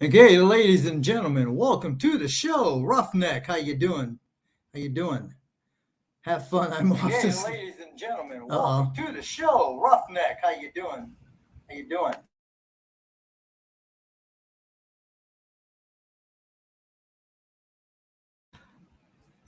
Okay, ladies and gentlemen, welcome to the show. Roughneck, how you doing? How you doing? Have fun. I'm off Okay, this. ladies and gentlemen, Uh-oh. welcome to the show. Roughneck, how you doing? How you doing?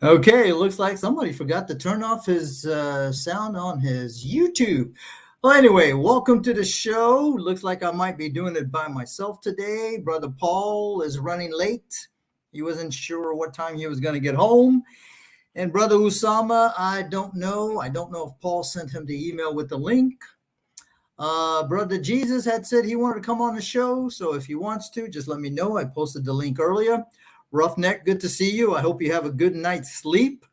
Okay, it looks like somebody forgot to turn off his sound on his YouTube. Well, anyway, welcome to the show. Looks like I might be doing it by myself today. Brother Paul is running late. He wasn't sure what time he was going to get home. And Brother Usama, I don't know. I don't know if Paul sent him the email with the link. Brother Jesus had said he wanted to come on the show, so if he wants to, just let me know. I posted the link earlier. Roughneck, good to see you. I hope you have a good night's sleep.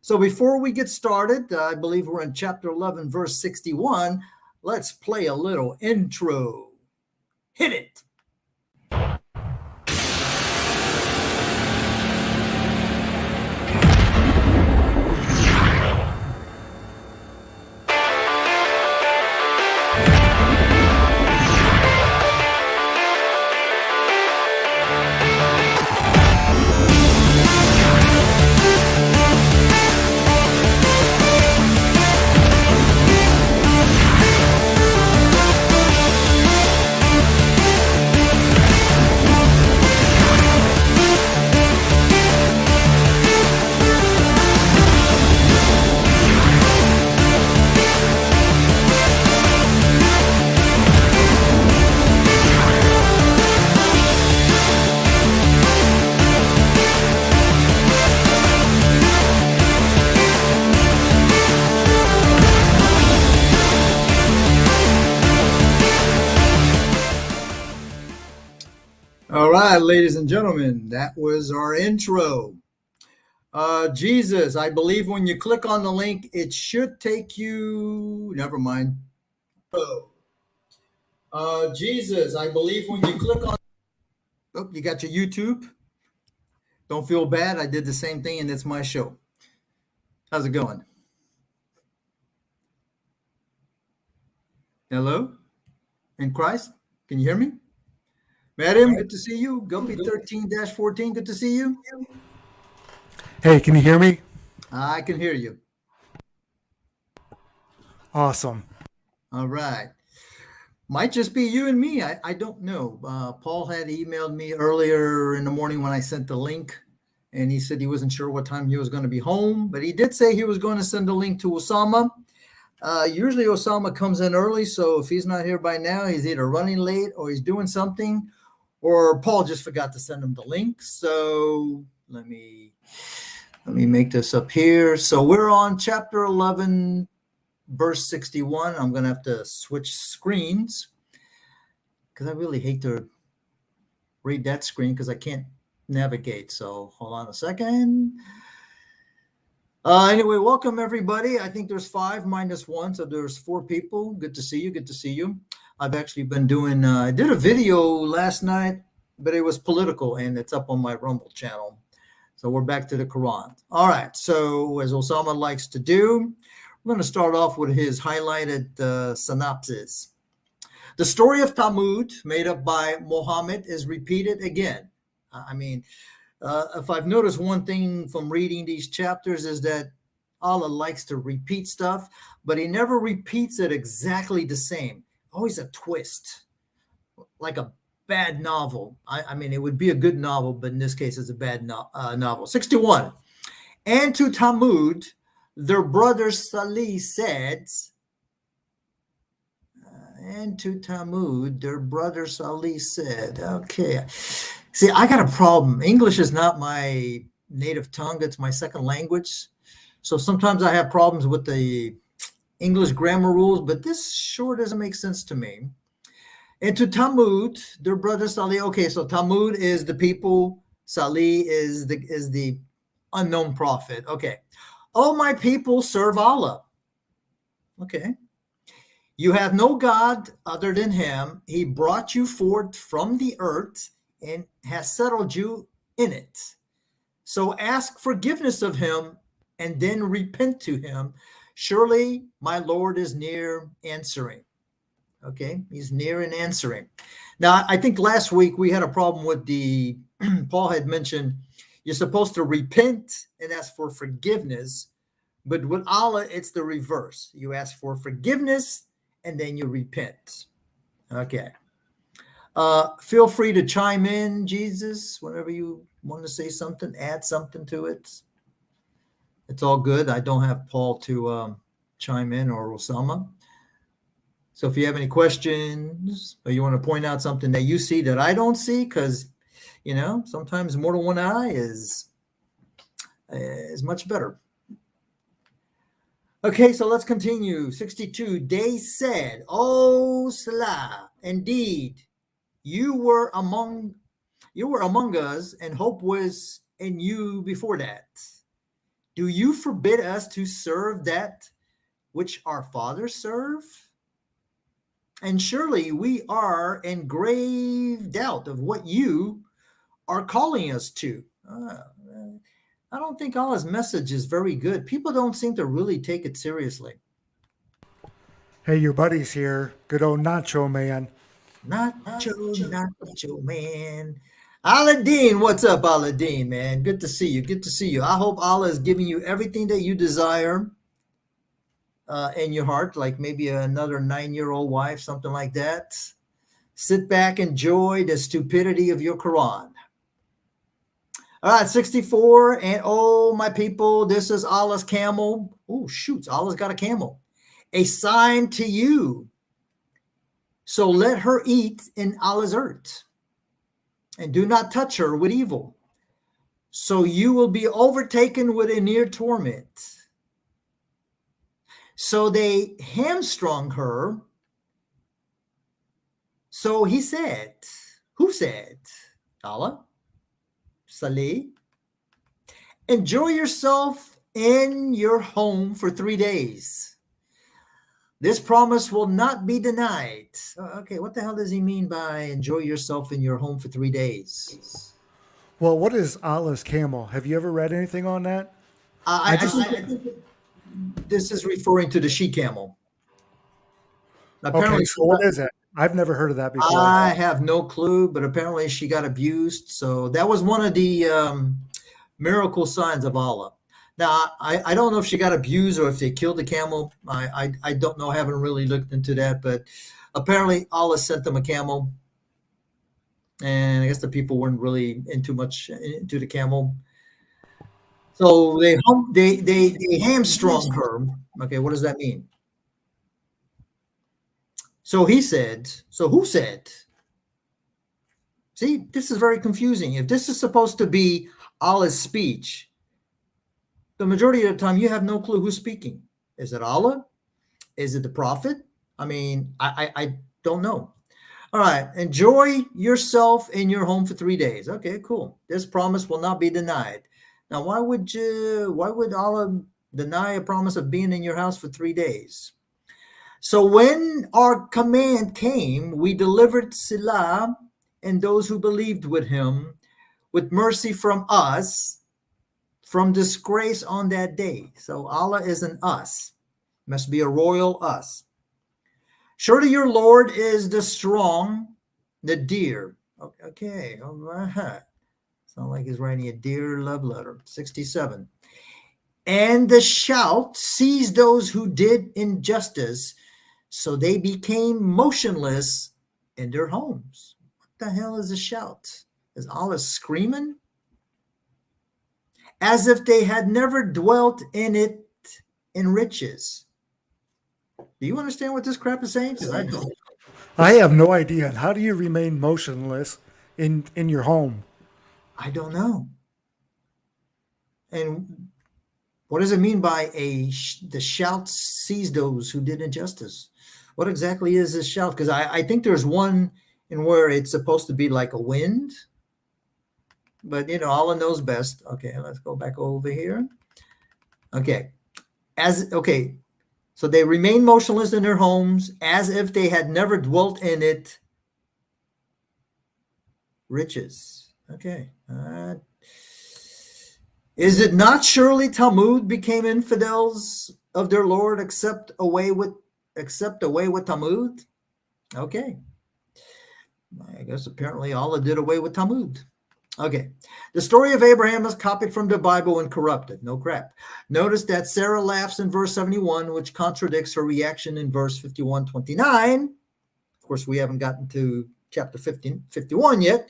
So before we get started, I believe we're in chapter 11, verse 61. Let's play a little intro. Hit it. All right, ladies and gentlemen, that was our intro. Jesus, I believe when you click on the link, it should take you. Never mind. Oh. Jesus, I believe when you click on. Oh, you got your YouTube. Don't feel bad. I did the same thing, and it's my show. How's it going? Hello? In Christ? Can you hear me? Madam, good to see you. Guppy 13-14, good to see you. Hey, can you hear me? I can hear you. Awesome. All right. Might just be you and me. I don't know. Paul had emailed me earlier in the morning when I sent the link, and he said he wasn't sure what time he was going to be home, but he did say he was going to send a link to Osama. Usually Osama comes in early, so if he's not here by now, he's either running late or he's doing something, or Paul just forgot to send him the link. So let me make this up here. So we're on chapter 11, verse 61. I'm going to have to switch screens because I really hate to read that screen because I can't navigate. So hold on a second. Anyway, welcome everybody. I think there's 5 minus 1, so there's 4 people. Good to see you. Good to see you. I've actually been doing. I did a video last night, but it was political, and it's up on my Rumble channel. So we're back to the Quran. All right. So as Osama likes to do, we're going to start off with his highlighted synopsis. The story of Talmud, made up by Muhammad, is repeated again. If I've noticed one thing from reading these chapters is that Allah likes to repeat stuff, but he never repeats it exactly the same. Always a twist, like a bad novel. I mean, it would be a good novel, but in this case, it's a bad novel. 61. And to Talmud, their brother Salih said, and to Talmud, their brother Salih said, okay. See, I got a problem. English is not my native tongue. It's my second language. So sometimes I have problems with the English grammar rules, but this sure doesn't make sense to me. And to Talmud, their brother Salih. Okay, so Talmud is the people. Salih is the unknown prophet. Okay. Oh, my people serve Allah. Okay. You have no God other than him. He brought you forth from the earth and has settled you in it. So ask forgiveness of him and then repent to him. Surely my Lord is near answering. Okay, he's near and answering. Now, I think last week we had a problem with the, Paul had mentioned you're supposed to repent and ask for forgiveness. But with Allah, it's the reverse. You ask for forgiveness and then you repent. Okay. Feel free to chime in, Jesus, whenever you want to say something, add something to it. It's all good. I don't have Paul to chime in or Osama. So if you have any questions or you want to point out something that you see that I don't see, because, sometimes more than one eye is much better. Okay, so let's continue. 62, they said, "Oh, Salah, indeed, you were among us, and hope was in you before that. Do you forbid us to serve that which our fathers serve? And surely we are in grave doubt of what you are calling us to." I don't think Allah's message is very good. People don't seem to really take it seriously. Hey, your buddy's here. Good old Nacho man. Nacho, man. Aladdin, what's up, Aladdin, man? Good to see you. Good to see you. I hope Allah is giving you everything that you desire in your heart, like maybe another 9-year-old wife, something like that. Sit back, enjoy the stupidity of your Quran. All right, 64. And oh, my people, this is Allah's camel. Oh, shoots, Allah's got a camel. A sign to you. So let her eat in Allah's earth, and do not touch her with evil. So you will be overtaken with a near torment. So they hamstrung her. So he said, who said? Allah. Salih. Enjoy yourself in your home for 3 days. This promise will not be denied. Okay, what the hell does he mean by enjoy yourself in your home for 3 days? Well, what is Allah's camel? Have you ever read anything on that? I think this is referring to the she camel. Apparently, Okay, so what is it? I've never heard of that before. I have no clue, but apparently she got abused. So that was one of the miracle signs of Allah. Now, I don't know if she got abused or if they killed the camel. I don't know. I haven't really looked into that. But apparently Allah sent them a camel. And I guess the people weren't really into the camel. So they hamstrung her. Okay, what does that mean? So he said, so who said? See, this is very confusing. If this is supposed to be Allah's speech, the majority of the time you have no clue who's speaking. Is it Allah? Is it the Prophet? I mean, I don't know. All right, enjoy yourself in your home for 3 days. Okay, cool. This promise will not be denied. Now, why would Allah deny a promise of being in your house for 3 days? So when our command came, we delivered Salah and those who believed with him with mercy from us, from disgrace on that day. So Allah is an us. Must be a royal us. Surely your Lord is the strong, the dear. Okay, all right. Sound like he's writing a dear love letter. 67. And the shout seized those who did injustice, so they became motionless in their homes. What the hell is a shout? Is Allah screaming? As if they had never dwelt in it in riches. Do you understand what this crap is saying? Because I don't. I have no idea. How do you remain motionless in your home? I don't know. And what does it mean by the shout seized those who did injustice? What exactly is this shout? Because I think there's one in where it's supposed to be like a wind. But, Allah knows best. Okay, let's go back over here. Okay. So they remain motionless in their homes as if they had never dwelt in it. Riches. Okay. Is it not surely Talmud became infidels of their Lord except away with Talmud? Okay. I guess apparently Allah did away with Talmud. Okay. The story of Abraham is copied from the Bible and corrupted. No crap. Notice that Sarah laughs in verse 71, which contradicts her reaction in verse 51:29. Of course, we haven't gotten to chapter 51 yet.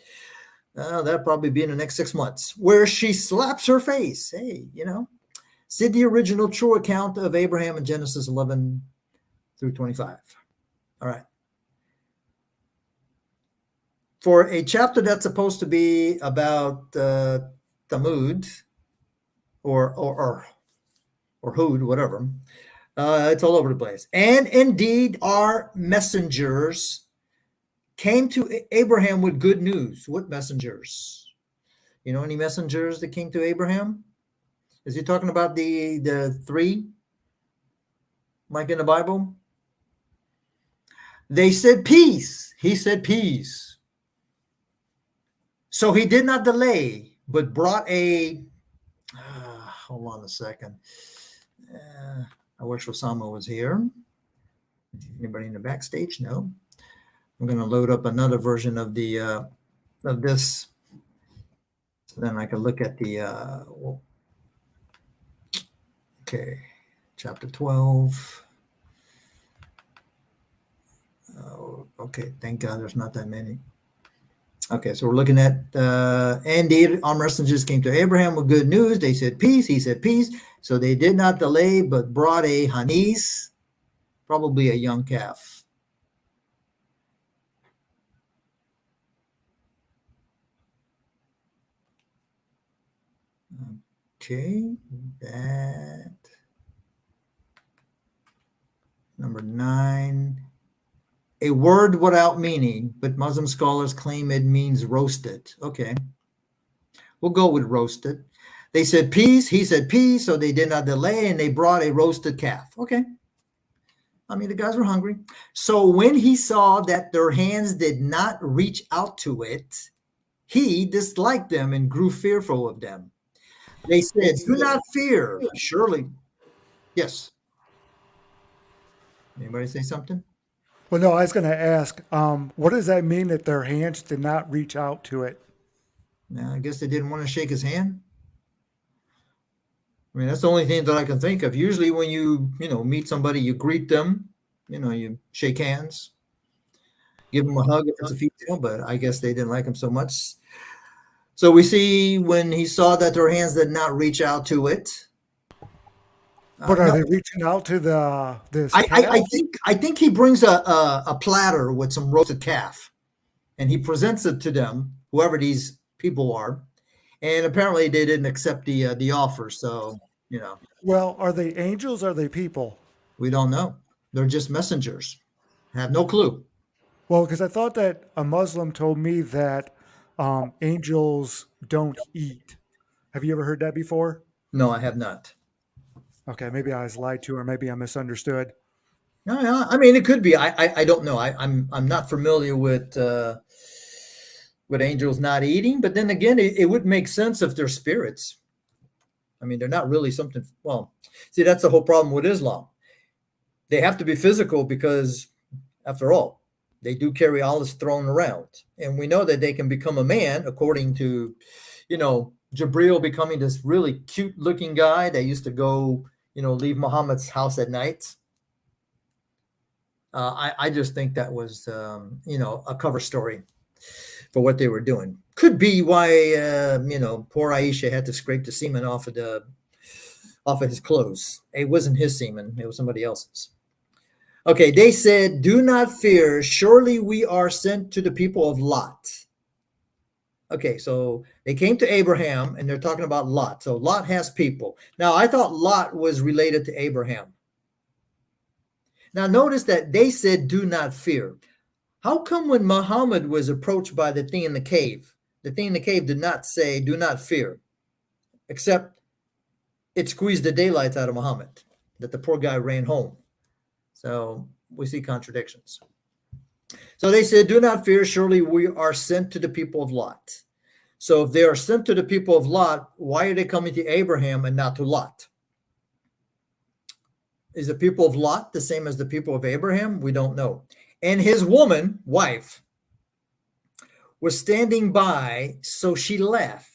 That'll probably be in the next 6 months, where she slaps her face. Hey, see the original true account of Abraham in Genesis 11 through 25. All right. For a chapter that's supposed to be about Talmud or Hud, whatever, it's all over the place. And indeed, our messengers came to Abraham with good news. What messengers? You know any messengers that came to Abraham? Is he talking about the three, like in the Bible? They said peace. He said peace. So he did not delay, but brought hold on a second. I wish Osama was here. Anybody in the backstage? No. I'm going to load up another version of of this, so then I can look at the. Okay, chapter 12. Oh, okay, thank God there's not that many. Okay, so we're looking at, indeed, our messengers came to Abraham with good news. They said peace. He said peace. So they did not delay, but brought a hanis, probably a young calf. Okay, that. Number 9. A word without meaning, but Muslim scholars claim it means roasted. Okay. We'll go with roasted. They said peace. He said peace. So they did not delay, and they brought a roasted calf. Okay. I mean, the guys were hungry. So when he saw that their hands did not reach out to it, he disliked them and grew fearful of them. They said, do not fear. Surely. Yes. Anybody say something? Well, no, I was going to ask, what does that mean that their hands did not reach out to it? Now, I guess they didn't want to shake his hand. I mean, that's the only thing that I can think of. Usually when you meet somebody, you greet them, you shake hands, give them a hug if it's a female, but I guess they didn't like him so much. So we see when he saw that their hands did not reach out to it. But are they reaching out to this calf? I think he brings a platter with some roasted calf, and he presents it to them, whoever these people are, and apparently they didn't accept the offer. So Well, are they angels? Or are they people? we don't know. They're just messengers. Have no clue. Well, because I thought that a Muslim told me that angels don't eat. Have you ever heard that before? No, I have not. Okay, maybe I was lied to, or maybe I misunderstood. No, I mean it could be. I don't know. I'm not familiar with angels not eating, but then again, it would make sense if they're spirits. I mean, they're not really something. Well, see, that's the whole problem with Islam. They have to be physical because, after all, they do carry Allah's throne around, and we know that they can become a man, according to, Jibril becoming this really cute-looking guy that used to go, leave Muhammad's house at night. I just think that was, a cover story for what they were doing. Could be why, poor Aisha had to scrape the semen off of his clothes. It wasn't his semen; it was somebody else's. Okay, they said, "Do not fear. Surely we are sent to the people of Lot." Okay, so they came to Abraham, and they're talking about Lot. So Lot has people. Now, I thought Lot was related to Abraham. Now, notice that they said, "Do not fear." How come when Muhammad was approached by the thing in the cave did not say, "Do not fear," except it squeezed the daylights out of Muhammad, that the poor guy ran home. So we see contradictions. So they said, "Do not fear, surely we are sent to the people of Lot." So if they are sent to the people of Lot, why are they coming to Abraham and not to Lot? Is the people of Lot the same as the people of Abraham? We don't know. And his wife, was standing by, so she laughed.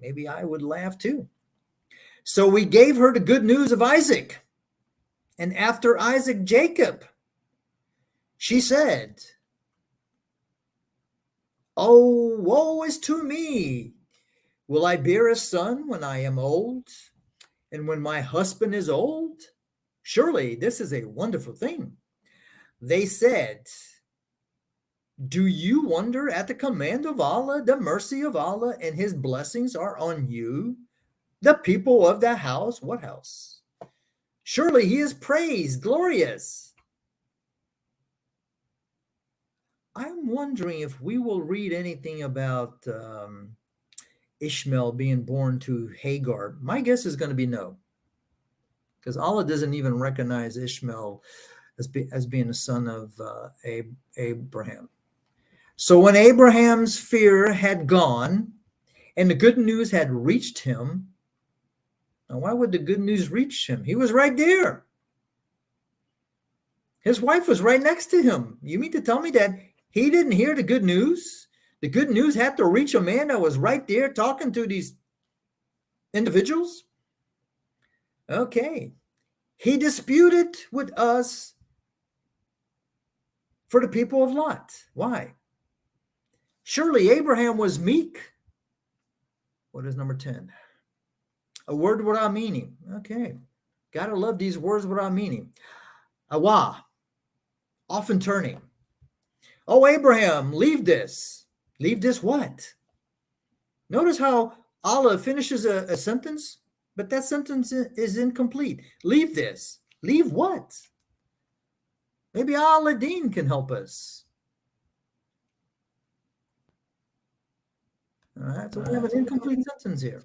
Maybe I would laugh too. So we gave her the good news of Isaac. And after Isaac, Jacob. She said, "Oh, woe is to me. Will I bear a son when I am old? And when my husband is old? Surely this is a wonderful thing." They said, "Do you wonder at the command of Allah? The mercy of Allah and his blessings are on you, the people of the house." What house? "Surely he is praised, glorious." I'm wondering if we will read anything about Ishmael being born to Hagar. My guess is going to be no, because Allah doesn't even recognize Ishmael as being a son of Abraham. So when Abraham's fear had gone and the good news had reached him, now why would the good news reach him? He was right there. His wife was right next to him. You mean to tell me that he didn't hear the good news? The good news had to reach a man that was right there talking to these individuals? Okay. He disputed with us for the people of Lot. Why? Surely Abraham was meek. What is number 10? A word without meaning. Okay. Gotta love these words without meaning. Awa, often turning. "Oh, Abraham, leave this." Leave this what? Notice how Allah finishes a sentence, but that sentence is incomplete. Leave this. Leave what? Maybe Al-Din can help us. All right, so we have an incomplete sentence here.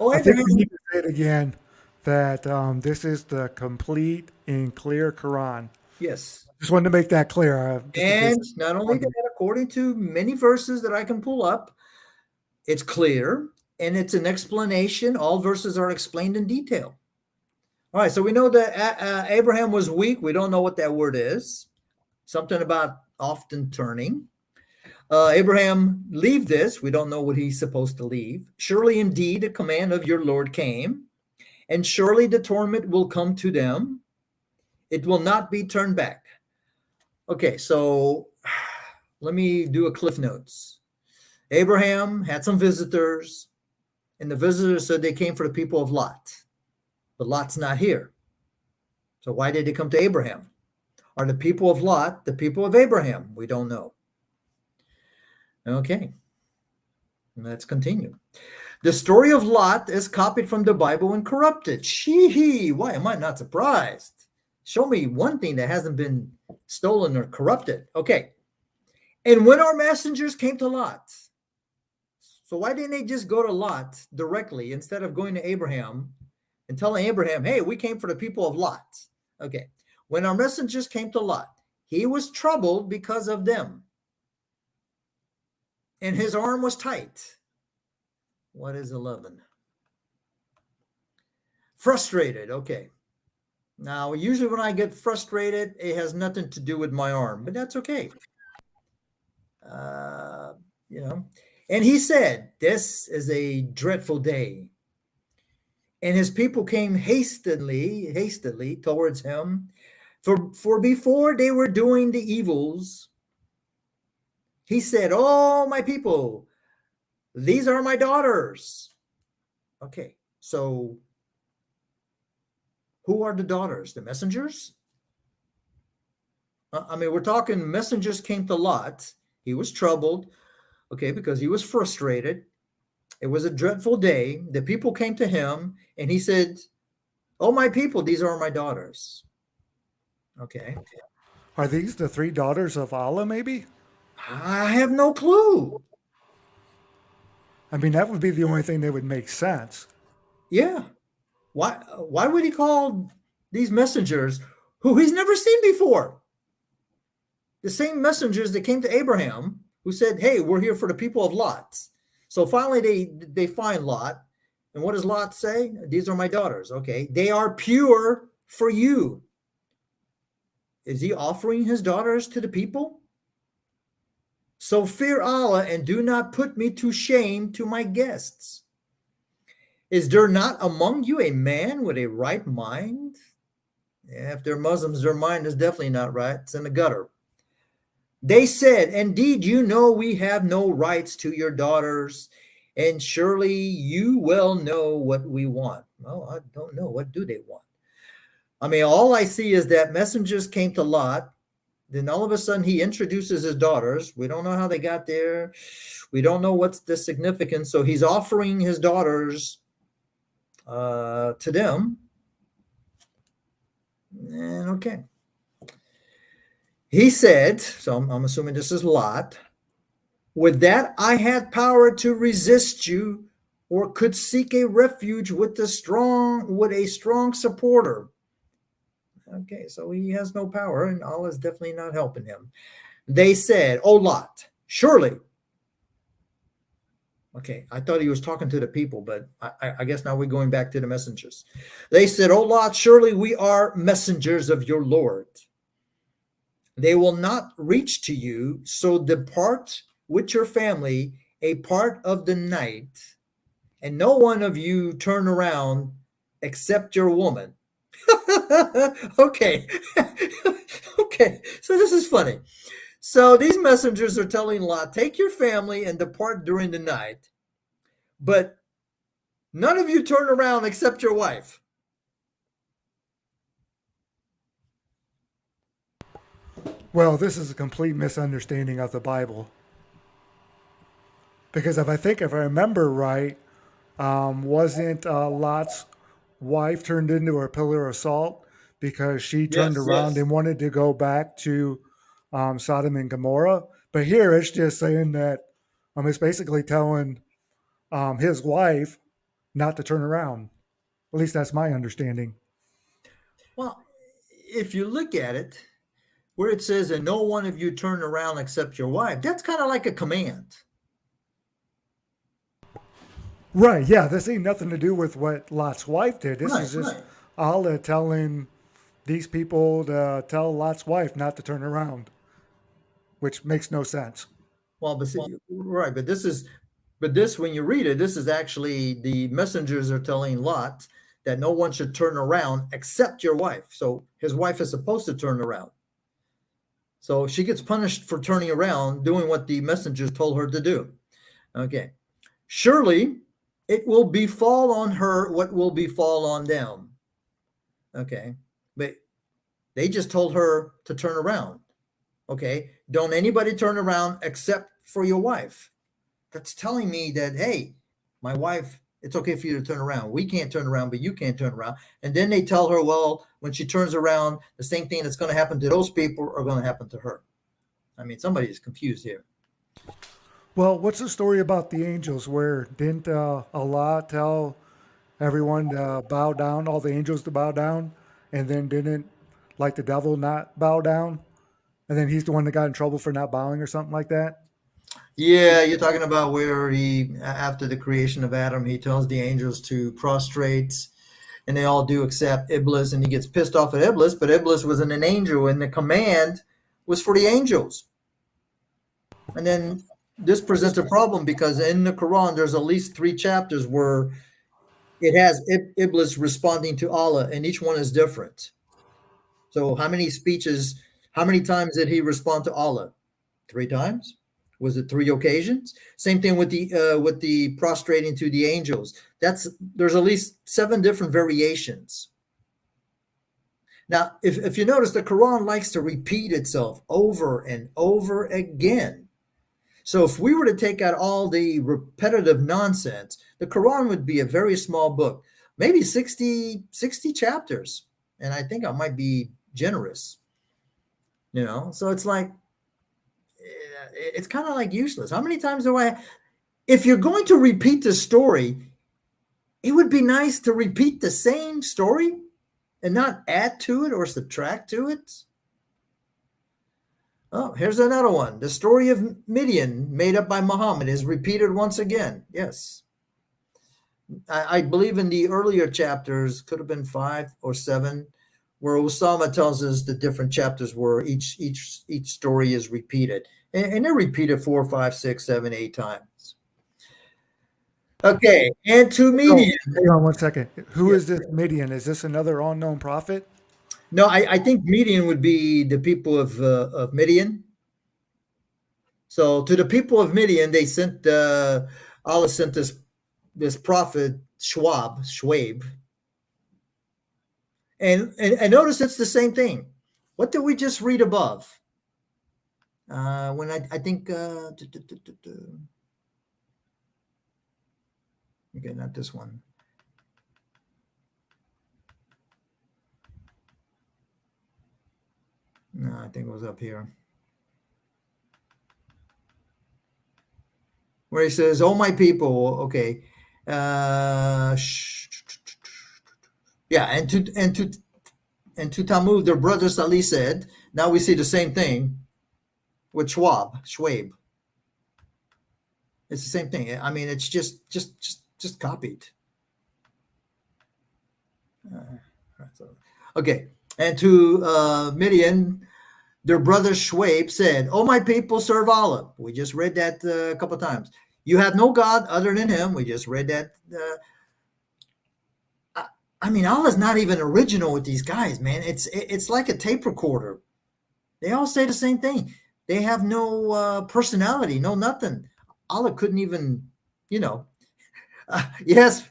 Oh, I think Abraham. we need to say it again that this is the complete and clear Quran. Yes. Just wanted to make that clear. And not only that, according to many verses that I can pull up, it's clear and it's an explanation. All verses are explained in detail. All right, so we know that Abraham was weak. We don't know what that word is. Something about often turning. Abraham, leave this. We don't know what he's supposed to leave. Surely indeed a command of your Lord came, and surely the torment will come to them. It will not be turned back. Okay, so let me do a cliff notes. Abraham had some visitors, and the visitors said they came for the people of Lot. But Lot's not here. So why did they come to Abraham? Are the people of Lot the people of Abraham? We don't know. Okay, let's continue. The story of Lot is copied from the Bible and corrupted. Shee, why am I not surprised? Show me one thing that hasn't been stolen or corrupted. Okay. And when our messengers came to Lot, so why didn't they just go to Lot directly instead of going to Abraham and telling Abraham, "Hey, we came for the people of Lot"? Okay. When our messengers came to Lot, he was troubled because of them, and his arm was tight. What is 11? Frustrated. Okay. Now, usually when I get frustrated, it has nothing to do with my arm, but that's okay. And he said, "This is a dreadful day." And his people came hastily towards him. For before they were doing the evils, he said, "Oh, my people, these are my daughters." Okay, so who are the daughters? The messengers? We're talking messengers came to Lot. He was troubled, okay, because he was frustrated. It was a dreadful day. The people came to him, and he said, "Oh, my people, these are my daughters." Okay. Are these the three daughters of Allah, maybe? I have no clue. I mean, that would be the only thing that would make sense. Yeah. Why would he call these messengers who he's never seen before? The same messengers that came to Abraham who said, "Hey, we're here for the people of Lot." So finally they find Lot. And what does Lot say? "These are my daughters." Okay. "They are pure for you." Is he offering his daughters to the people? So fear Allah and do not put me to shame to my guests. Is there not among you a man with a right mind? Yeah, if they're Muslims, their mind is definitely not right. It's in the gutter. They said, indeed, you know we have no rights to your daughters, and surely you well know what we want. Well, I don't know. What do they want? I mean, all I see is that messengers came to Lot. Then all of a sudden he introduces his daughters. We don't know how they got there. We don't know what's the significance. So he's offering his daughters to them. And okay. He said, so I'm assuming this is Lot, with that I had power to resist you or could seek a refuge with a strong supporter. Okay, so he has no power and Allah is definitely not helping him. They said, "O Lot, surely." Okay, I thought he was talking to the people, but I guess now we're going back to the messengers. They said, "O Lot, surely we are messengers of your Lord. They will not reach to you, so depart with your family a part of the night, and no one of you turn around except your woman." Okay. Okay, so this is funny. So these messengers are telling Lot, take your family and depart during the night, but none of you turn around except your wife. Well, this is a complete misunderstanding of the Bible. Because if I remember right, wasn't Lot's wife turned into a pillar of salt because she turned Yes, around yes. and wanted to go back to Sodom and Gomorrah? But here it's just saying that it's basically telling his wife not to turn around. At least that's my understanding. Well, if you look at it, where it says, and no one of you turn around except your wife, that's kind of like a command. Right, yeah, this ain't nothing to do with what Lot's wife did. This Right, is just right. Allah telling these people to tell Lot's wife not to turn around, which makes no sense. Well, but see, right, but this, when you read it, this is actually the messengers are telling Lot that no one should turn around except your wife. So his wife is supposed to turn around. So she gets punished for turning around, doing what the messengers told her to do. Okay. Surely it will befall on her what will befall on them. Okay. But they just told her to turn around. Okay. Don't anybody turn around except for your wife. That's telling me that, hey, my wife, it's okay for you to turn around. We can't turn around, but you can't turn around. And then they tell her, well, when she turns around, the same thing that's going to happen to those people are going to happen to her. I mean, somebody is confused here. Well, what's the story about the angels where didn't Allah tell everyone to bow down, all the angels to bow down, and then didn't like the devil not bow down? And then he's the one that got in trouble for not bowing or something like that? Yeah, you're talking about where he, after the creation of Adam, he tells the angels to prostrate, and they all do except Iblis, and he gets pissed off at Iblis, but Iblis wasn't an angel, and the command was for the angels. And then this presents a problem because in the Quran, there's at least 3 chapters where it has Iblis responding to Allah, and each one is different. So how many times did he respond to Allah? 3 times? Was it 3 occasions? Same thing with the prostrating to the angels. There's at least 7 different variations. Now, if you notice, the Quran likes to repeat itself over and over again. So if we were to take out all the repetitive nonsense, the Quran would be a very small book, maybe 60 chapters. And I think I might be generous, So it's like, it's kind of like useless. How many times if you're going to repeat the story, it would be nice to repeat the same story and not add to it or subtract to it. Oh, here's another one. The story of Midian, made up by Muhammad, is repeated once again. Yes. I believe in the earlier chapters, could have been 5 or 7, where Osama tells us the different chapters where each story is repeated. And they're repeated 4, 5, 6, 7, 8 times. Okay, and to So, Median. hang on one second. Who Yeah. is this Midian? Is this another unknown prophet? No, I think Median would be the people of Midian. So to the people of Midian, they sent Allah sent this prophet Schwab, and notice it's the same thing. What did we just read above? When I think okay, not this one. No, I think it was up here. Where he says, "Oh my people," okay. Yeah, and to Tammuz, their brother Salih said. Now we see the same thing with Schwab. It's the same thing. I mean, it's just copied. Okay, and to Midian, their brother Schwab said, "Oh my people, serve Allah." We just read that a couple of times. You have no God other than Him. We just read that. I mean, Allah's not even original with these guys, man. It's like a tape recorder. They all say the same thing. They have no personality, no nothing. Allah couldn't even, you know. Yes,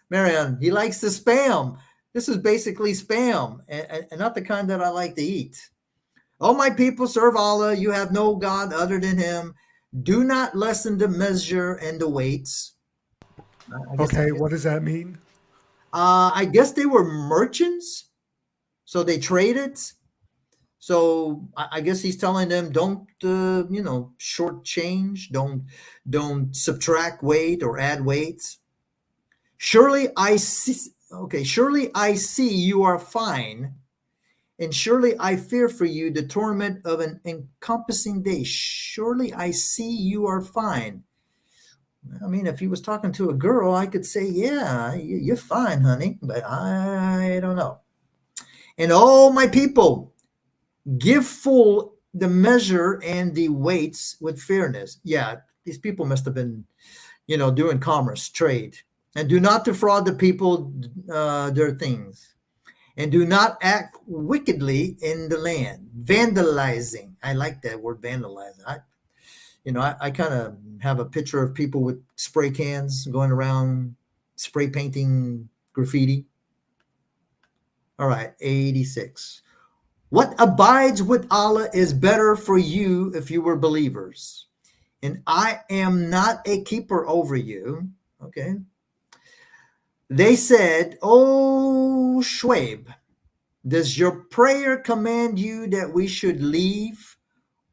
Marianne. He likes to spam. This is basically spam, and not the kind that I like to eat. Oh, my people, serve Allah. You have no God other than Him. Do not lessen the measure and the weights. Okay, what does that mean? I guess they were merchants, so they traded. So I guess he's telling them, don't shortchange, don't subtract weight or add weights. Surely I see. Okay, surely I see you are fine, and surely I fear for you the torment of an encompassing day. Surely I see you are fine. I mean, if he was talking to a girl, I could say, yeah, you're fine, honey, but I don't know. And oh, my people, give full the measure and the weights with fairness. Yeah, these people must have been, doing commerce, trade. And do not defraud the people their things. And do not act wickedly in the land. Vandalizing. I like that word, vandalizing. I kind of have a picture of people with spray cans going around spray painting graffiti. All right, 86. What abides with Allah is better for you if you were believers. And I am not a keeper over you. Okay. They said, "Oh, Schwab, does your prayer command you that we should leave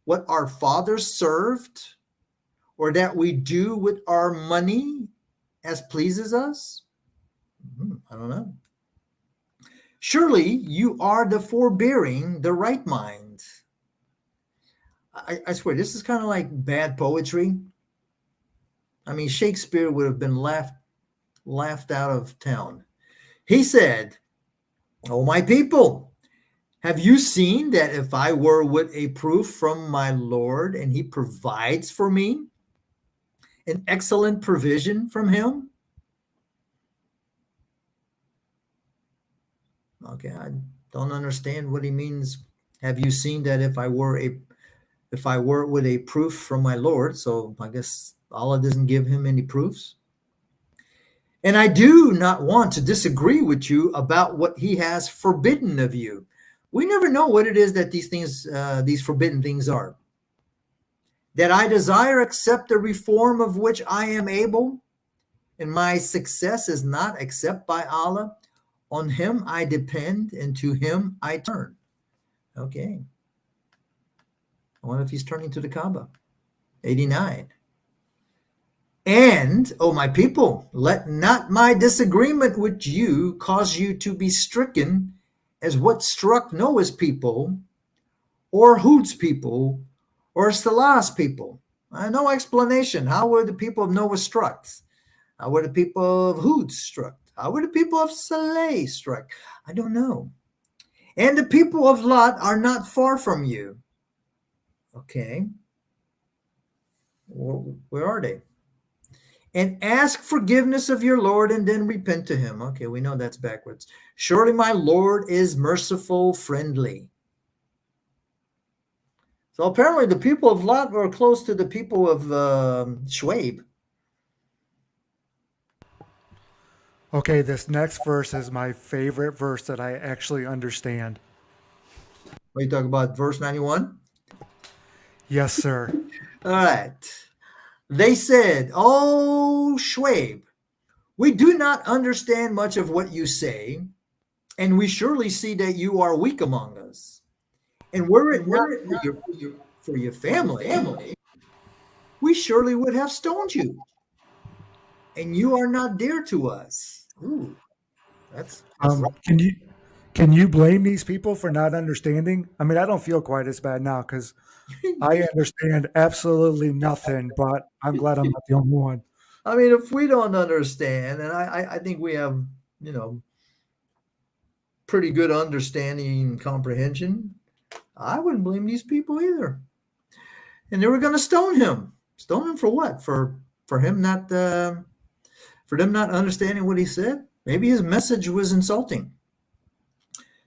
what our fathers served, or that we do with our money as pleases us?" I don't know. Surely you are the forbearing, the right mind. I swear, this is kind of like bad poetry. I mean, Shakespeare would have been laughed out of town. He said, "Oh, my people, have you seen that if I were with a proof from my Lord and He provides for me, an excellent provision from Him?" Okay, I don't understand what he means. Have you seen that if I were with a proof from my Lord? So I guess Allah doesn't give him any proofs. And I do not want to disagree with you about what He has forbidden of you. We never know what it is that these forbidden things are. That I desire except the reform of which I am able, and my success is not except by Allah. On Him I depend, and to Him I turn. Okay. I wonder if he's turning to the Kaaba. 89. And, oh, my people, let not my disagreement with you cause you to be stricken as what struck Noah's people, or Hud's people, or Salah's people. No explanation. How were the people of Noah struck? How were the people of Hud struck? How were the people of Saleh struck? I don't know. And the people of Lot are not far from you. Okay. Where are they? And ask forgiveness of your Lord and then repent to him. Okay, we know that's backwards. Surely my Lord is merciful, friendly. So apparently the people of Lot were close to the people of Schwabe. Okay, this next verse is my favorite verse that I actually understand. What you talk about, verse 91? Yes, sir. All right. They said, "Oh, Schwabe, we do not understand much of what you say, and we surely see that you are weak among us. And were it not for your family, we surely would have stoned you. And you are not dear to us." Ooh, that's rough. Can you blame these people for not understanding? I mean, I don't feel quite as bad now because I understand absolutely nothing, but I'm glad I'm not the only one. I mean, if we don't understand, and I think we have, you know, pretty good understanding and comprehension, I wouldn't blame these people either. And they were going to stone him. Stone him for what? For him not for them not understanding what he said? Maybe his message was insulting.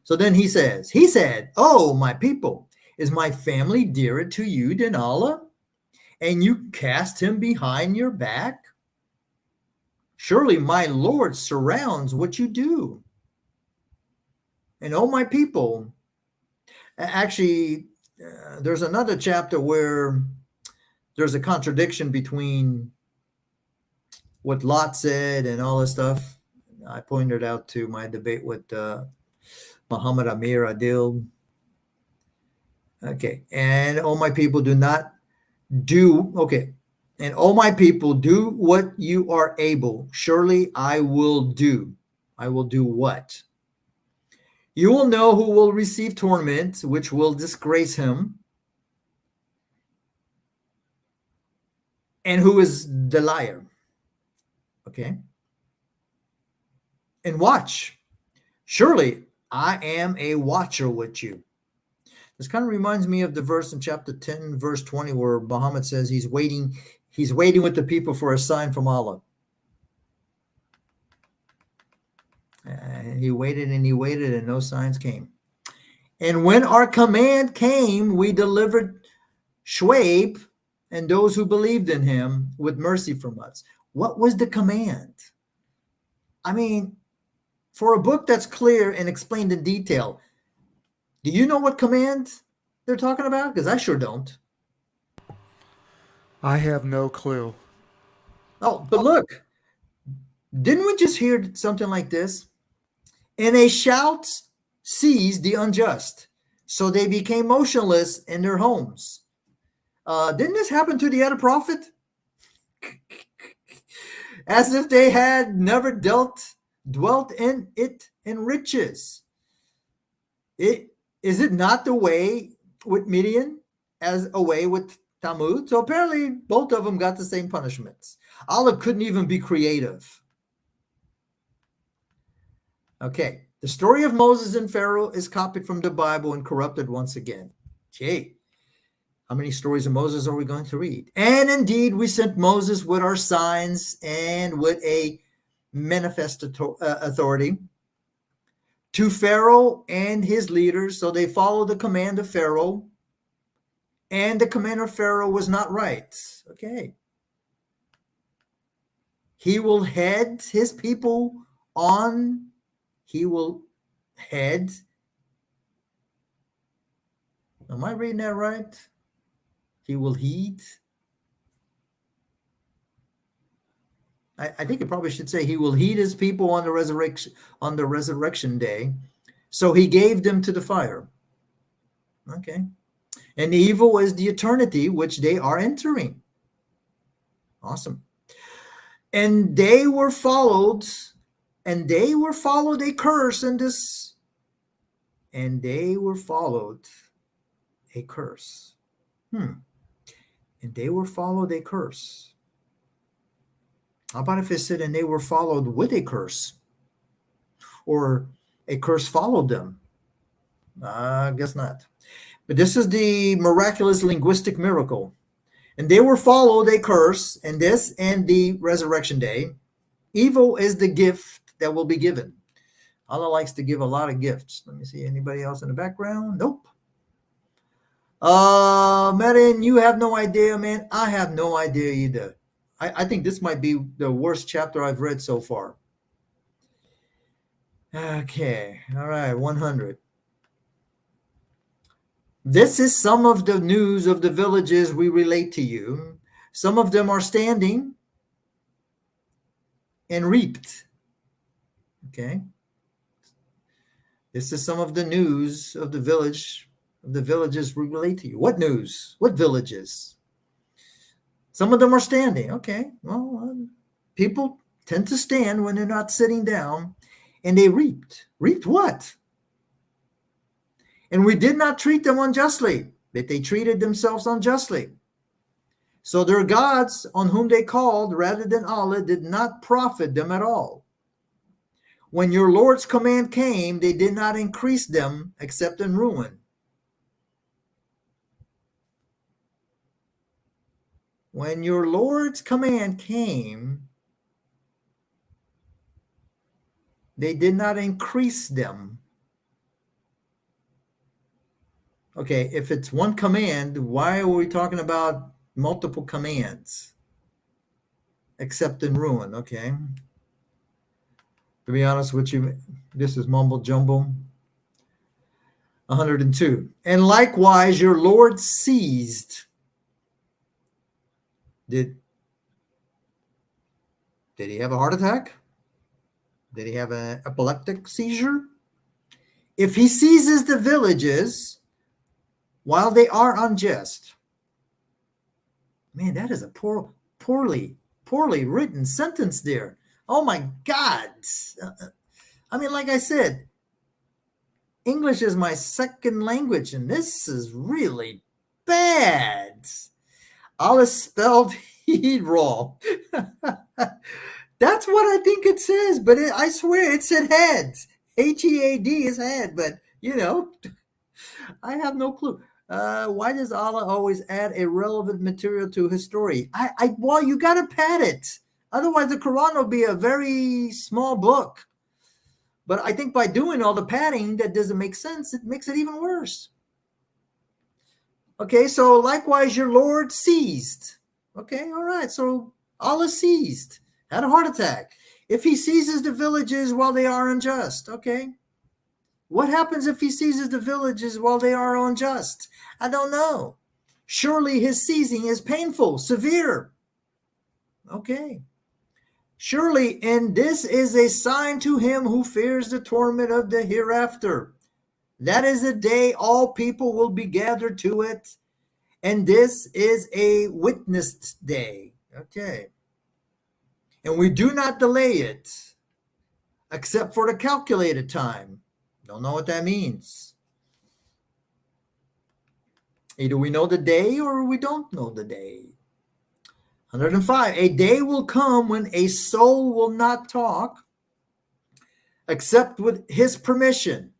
So then he said, "Oh, my people, is my family dearer to you than Allah? And you cast him behind your back? Surely my Lord surrounds what you do. And oh, my people," actually, there's another chapter where there's a contradiction between what Lot said and all this stuff. I pointed out to my debate with Muhammad Amir Adil. Okay. And all my people do not do, okay. And all my people do what you are able. Surely I will do. I will do what? You will know who will receive torment, which will disgrace him, and who is the liar. Okay. And watch. Surely I am a watcher with you. This kind of reminds me of the verse in chapter 10, verse 20, where Muhammad says he's waiting with the people for a sign from Allah. And he waited and no signs came. And when our command came, we delivered Shuaib and those who believed in him with mercy from us. What was the command? I mean, for a book that's clear and explained in detail, do you know what command they're talking about? Because I sure don't. I have no clue. Oh, but look, didn't we just hear something like this? And a shout seized the unjust, so they became motionless in their homes. Didn't this happen to the other prophet? As if they had never dwelt in it in riches. Is it not the way with Midian as a way with Tammuz? So apparently both of them got the same punishments. Allah couldn't even be creative. Okay, the story of Moses and Pharaoh is copied from the Bible and corrupted once again. Gee, how many stories of Moses are we going to read? And indeed, we sent Moses with our signs and with a manifest authority to Pharaoh and his leaders. So they followed the command of Pharaoh, and the command of Pharaoh was not right. Okay. He will head his people on. He will head. Am I reading that right? He will heed. I think it probably should say he will heed his people on the resurrection day. So he gave them to the fire. Okay. And evil is the eternity which they are entering. Awesome. And they were followed a curse in this. And they were followed a curse. And they were followed a curse. How about if it said, and they were followed with a curse? Or a curse followed them? I guess not. But this is the miraculous linguistic miracle. And they will follow a curse, and this and the resurrection day. Evil is the gift that will be given. Allah likes to give a lot of gifts. Let me see. Anybody else in the background? Nope. Merin, you have no idea, man. I have no idea either. I think this might be the worst chapter I've read so far. Okay. All right. 100. This is some of the news of the villages we relate to you. Some of them are standing and reaped. Okay. This is some of the news of the villages we relate to you. What news? What villages? Some of them are standing. Okay. Well, people tend to stand when they're not sitting down, and they reaped. Reaped what? And we did not treat them unjustly, but they treated themselves unjustly. So their gods on whom they called rather than Allah did not profit them at all. When your Lord's command came, they did not increase them except in ruin. When your Lord's command came, they did not increase them. Okay, if it's one command, why are we talking about multiple commands? Except in ruin, okay? To be honest with you, this is mumble jumble. 102. And likewise, your Lord seized. Did he have a heart attack? Did he have an epileptic seizure? If he seizes the villages while they are unjust. Man, that is a poorly written sentence there. Oh my God. I mean, like I said, English is my second language, and this is really bad. Allah spelled heed wrong. That's what I think it says, but I swear it said head. H-E-A-D is head, but I have no clue. Why does Allah always add irrelevant material to his story? Well, you got to pad it. Otherwise, the Quran will be a very small book. But I think by doing all the padding that doesn't make sense, it makes it even worse. Okay, so likewise, your Lord seized. Okay, all right. So Allah seized, had a heart attack. If he seizes the villages while they are unjust, okay. What happens if he seizes the villages while they are unjust? I don't know. Surely his seizing is painful, severe. Okay. Surely, and this is a sign to him who fears the torment of the hereafter. That is the day all people will be gathered to it. And this is a witnessed day. Okay. And we do not delay it except for the calculated time. Don't know what that means. Either we know the day or we don't know the day. 105. A day will come when a soul will not talk except with his permission.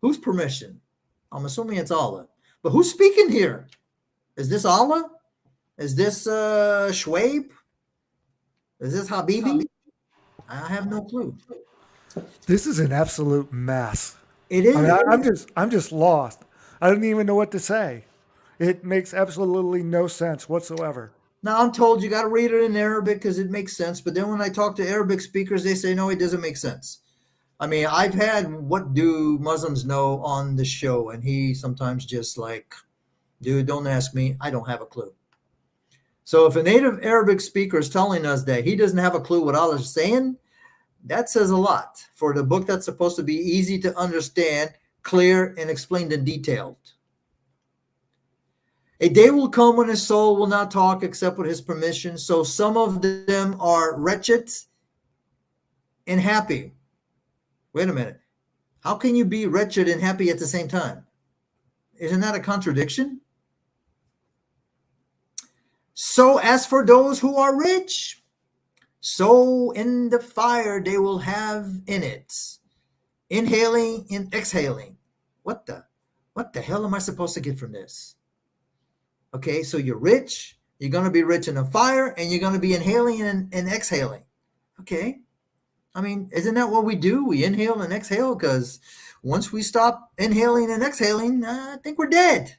Whose permission? I'm assuming it's Allah. But who's speaking here? Is this Allah? Is this Schwabe? Is this Habibi? I have no clue. This is an absolute mess. It is. I mean, I'm just lost. I don't even know what to say. It makes absolutely no sense whatsoever. Now, I'm told you got to read it in Arabic because it makes sense. But then when I talk to Arabic speakers, they say, no, it doesn't make sense. I mean, I've had What Do Muslims Know on the show, and he sometimes just like, dude, don't ask me. I don't have a clue. So if a native Arabic speaker is telling us that he doesn't have a clue what Allah is saying, that says a lot for the book that's supposed to be easy to understand, clear, and explained in detail. A day will come when his soul will not talk except with his permission. So some of them are wretched and happy. Wait a minute. How can you be wretched and happy at the same time? Isn't that a contradiction? So as for those who are rich, so in the fire they will have in it, inhaling and exhaling. What the hell am I supposed to get from this? Okay, so you're rich, you're going to be rich in the fire, and you're going to be inhaling and exhaling. Okay, I mean, isn't that what we do? We inhale and exhale because once we stop inhaling and exhaling, I think we're dead.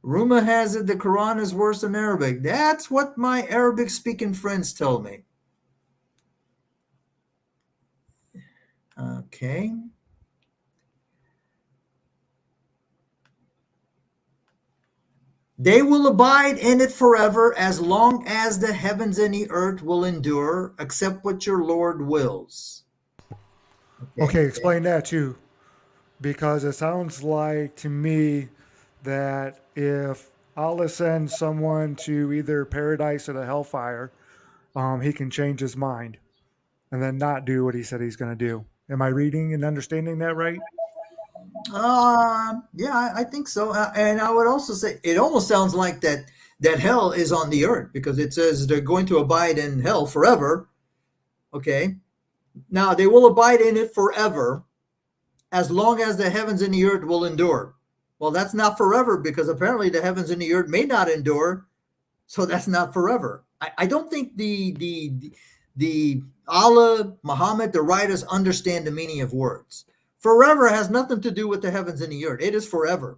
Rumor has it the Quran is worse than Arabic. That's what my Arabic speaking friends told me. Okay. They will abide in it forever as long as the heavens and the earth will endure, except what your Lord wills. Okay, explain that too, because it sounds like to me that if Allah sends someone to either paradise or the hellfire, he can change his mind and then not do what he said he's going to do. Am I reading and understanding that right? Yeah, I think so. And I would also say it almost sounds like that hell is on the earth because it says they're going to abide in hell forever. Okay. Now they will abide in it forever as long as the heavens and the earth will endure. Well, that's not forever because apparently the heavens and the earth may not endure. So that's not forever. I don't think the Allah, Muhammad, the writers understand the meaning of words. Forever has nothing to do with the heavens and the earth. It is forever.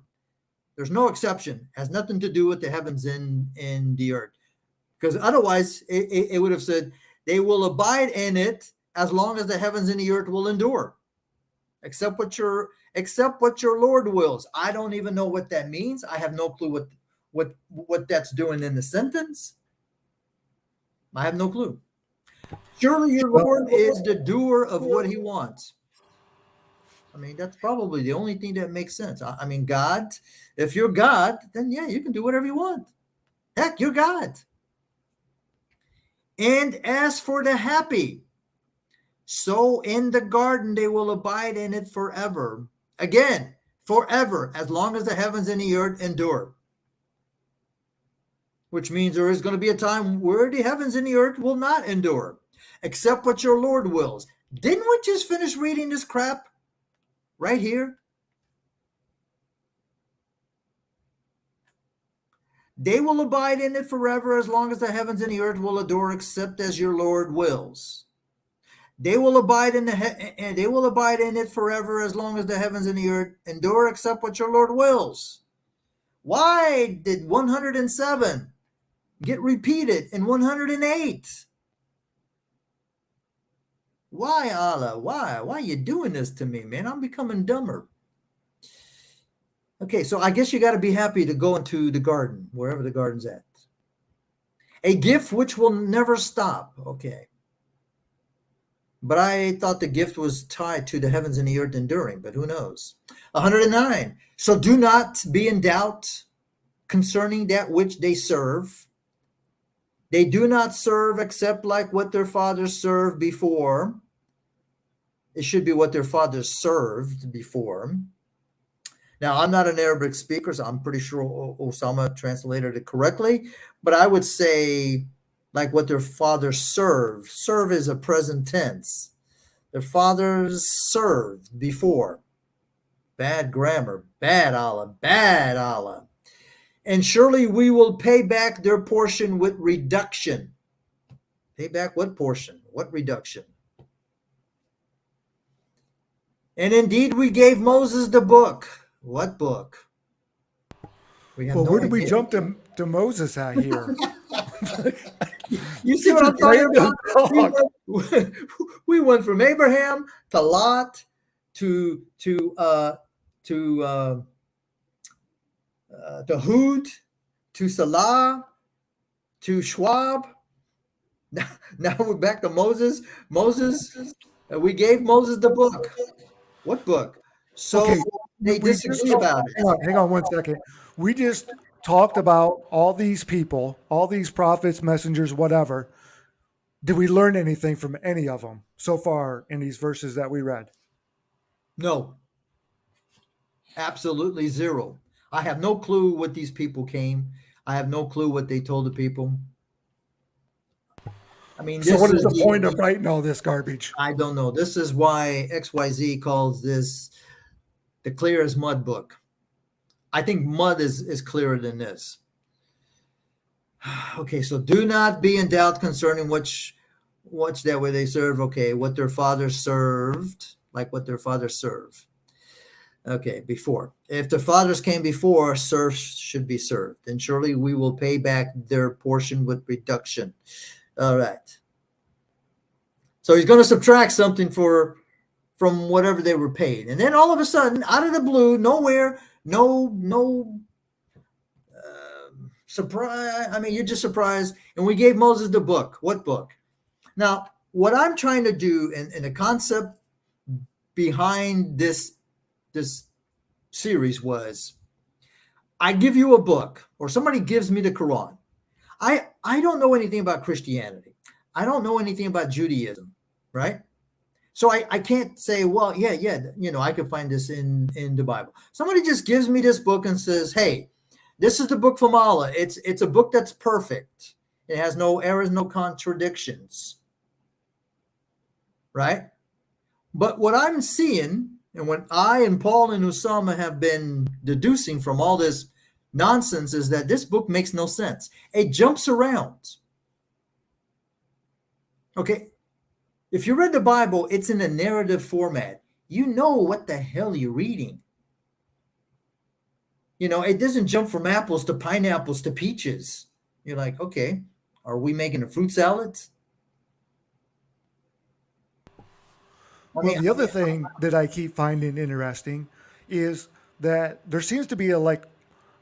There's no exception. It has nothing to do with the heavens and the earth. Because otherwise, it would have said, they will abide in it as long as the heavens and the earth will endure. Except what your Lord wills. I don't even know what that means. I have no clue what that's doing in the sentence. I have no clue. Surely your Lord is the doer of what he wants. I mean, that's probably the only thing that makes sense. I mean, God, if you're God, then yeah, you can do whatever you want. Heck, you're God. And as for the happy, so in the garden they will abide in it forever. Again, forever, as long as the heavens and the earth endure. Which means there is going to be a time where the heavens and the earth will not endure, except what your Lord wills. Didn't we just finish reading this crap right here? They will abide in it forever as long as the heavens and the earth will endure, except as your Lord wills. They will abide in it forever as long as the heavens and the earth endure, except what your Lord wills. Why did 107 get repeated in 108? Why, Allah? Why? Why are you doing this to me, man? I'm becoming dumber. Okay, so I guess you got to be happy to go into the garden, wherever the garden's at. A gift which will never stop. Okay. But I thought the gift was tied to the heavens and the earth enduring, but who knows? 109. So do not be in doubt concerning that which they serve. They do not serve except like what their fathers served before. It should be what their fathers served before. Now, I'm not an Arabic speaker, so I'm pretty sure Osama translated it correctly. But I would say like what their fathers served. Serve is a present tense. Their fathers served before. Bad grammar. Bad Allah. Bad Allah. And surely we will pay back their portion with reduction. Pay back what portion? What reduction? And indeed we gave Moses the book. What book? We have Well, no where did we idea. jump to Moses at here? You see what I'm talking Random about? talk. We went from Abraham to Lot to Hud to Salah to Schwab. Now we're back to Moses. We gave Moses the book. What book? So Okay, they we just disagree about it. hang on 1 second. We just talked about all these people, all these prophets, messengers, whatever. Did we learn anything from any of them so far in these verses that we read? No, absolutely zero. I have no clue what these people came. I have no clue what they told the people. I mean, So what is the point of writing all this garbage? I don't know. This is why XYZ calls this The clear as mud book. I think mud is clearer than this. Okay, so do not be in doubt concerning which that way they serve. Okay, what their father served, like what their father served. Okay, before. If the fathers came before, serfs should be served, and surely we will pay back their portion with reduction. All right. So he's going to subtract something from whatever they were paid, and then all of a sudden, out of the blue, nowhere, no surprise. I mean, you're just surprised. And we gave Moses the book. What book? Now, what I'm trying to do, and the concept behind this series was, I give you a book, or somebody gives me the Quran. I don't know anything about Christianity. I don't know anything about Judaism, right? So I can't say, well, yeah, I could find this in the Bible. Somebody just gives me this book and says, hey, this is the book from Allah. It's a book that's perfect. It has no errors, no contradictions, right? But what I'm seeing, and what I and Paul and Usama have been deducing from all this nonsense, is that this book makes no sense. It jumps around. Okay, if you read the Bible, it's in a narrative format. You know what the hell you're reading. It doesn't jump from apples to pineapples to peaches. You're like, okay, are we making a fruit salad? Well, the other thing that I keep finding interesting is that there seems to be a lot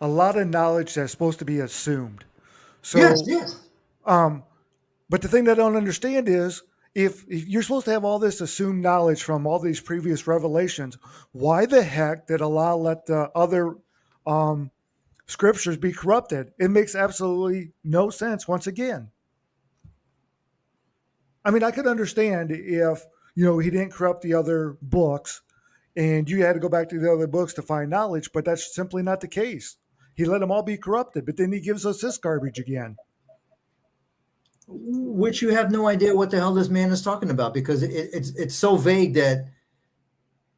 of knowledge that's supposed to be assumed. So, yes. But the thing that I don't understand is, if you're supposed to have all this assumed knowledge from all these previous revelations, why the heck did Allah let the other scriptures be corrupted? It makes absolutely no sense once again. I mean, I could understand if, he didn't corrupt the other books and you had to go back to the other books to find knowledge, but that's simply not the case. He let them all be corrupted, but then he gives us this garbage again. Which you have no idea what the hell this man is talking about, because it's so vague that,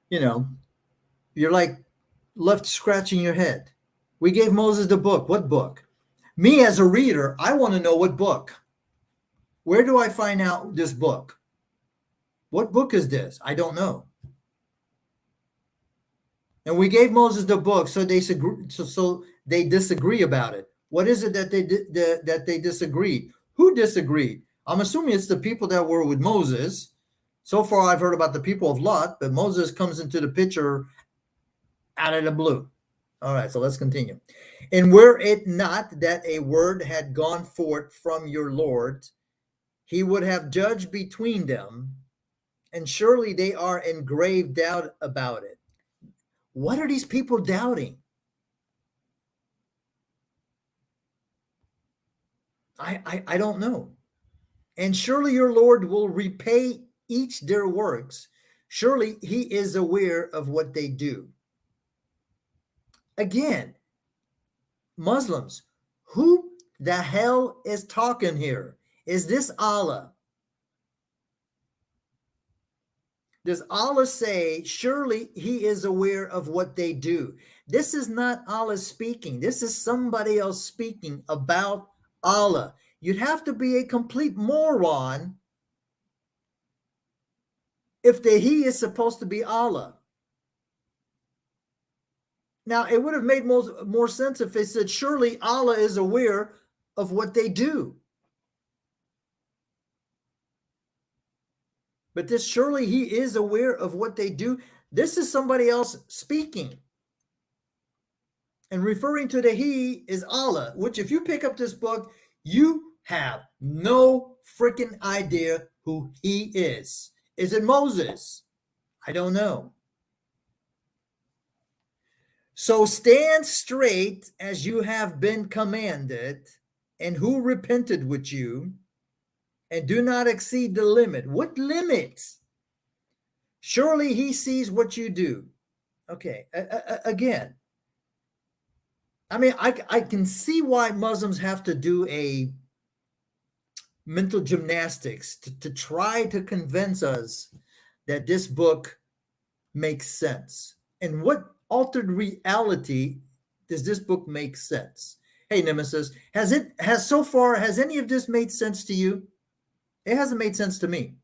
you're like left scratching your head. We gave Moses the book. What book? Me as a reader, I want to know what book. Where do I find out this book? What book is this? I don't know. And we gave Moses the book, so they disagree about it. What is it that they disagreed? Who disagreed? I'm assuming it's the people that were with Moses. So far, I've heard about the people of Lot, but Moses comes into the picture out of the blue. All right, so let's continue. And were it not that a word had gone forth from your Lord, he would have judged between them, and surely they are in grave doubt about it. What are these people doubting? I don't know. And surely your Lord will repay each their works. Surely he is aware of what they do. Again, Muslims, who the hell is talking here? Is this Allah? Does Allah say, surely he is aware of what they do? This is not Allah speaking. This is somebody else speaking about Allah. You'd have to be a complete moron if he is supposed to be Allah. Now, it would have made more sense if they said, surely Allah is aware of what they do. But this, surely he is aware of what they do. This is somebody else speaking. And referring to the he is Allah, which if you pick up this book, you have no freaking idea who he is. Is it Moses? I don't know. So stand straight as you have been commanded, and who repented with you, and do not exceed the limit. What limits? Surely he sees what you do. Okay, again, I mean, I can see why Muslims have to do a mental gymnastics to try to convince us that this book makes sense. And what altered reality does this book make sense? Hey, Nemesis, has any of this made sense to you? It hasn't made sense to me.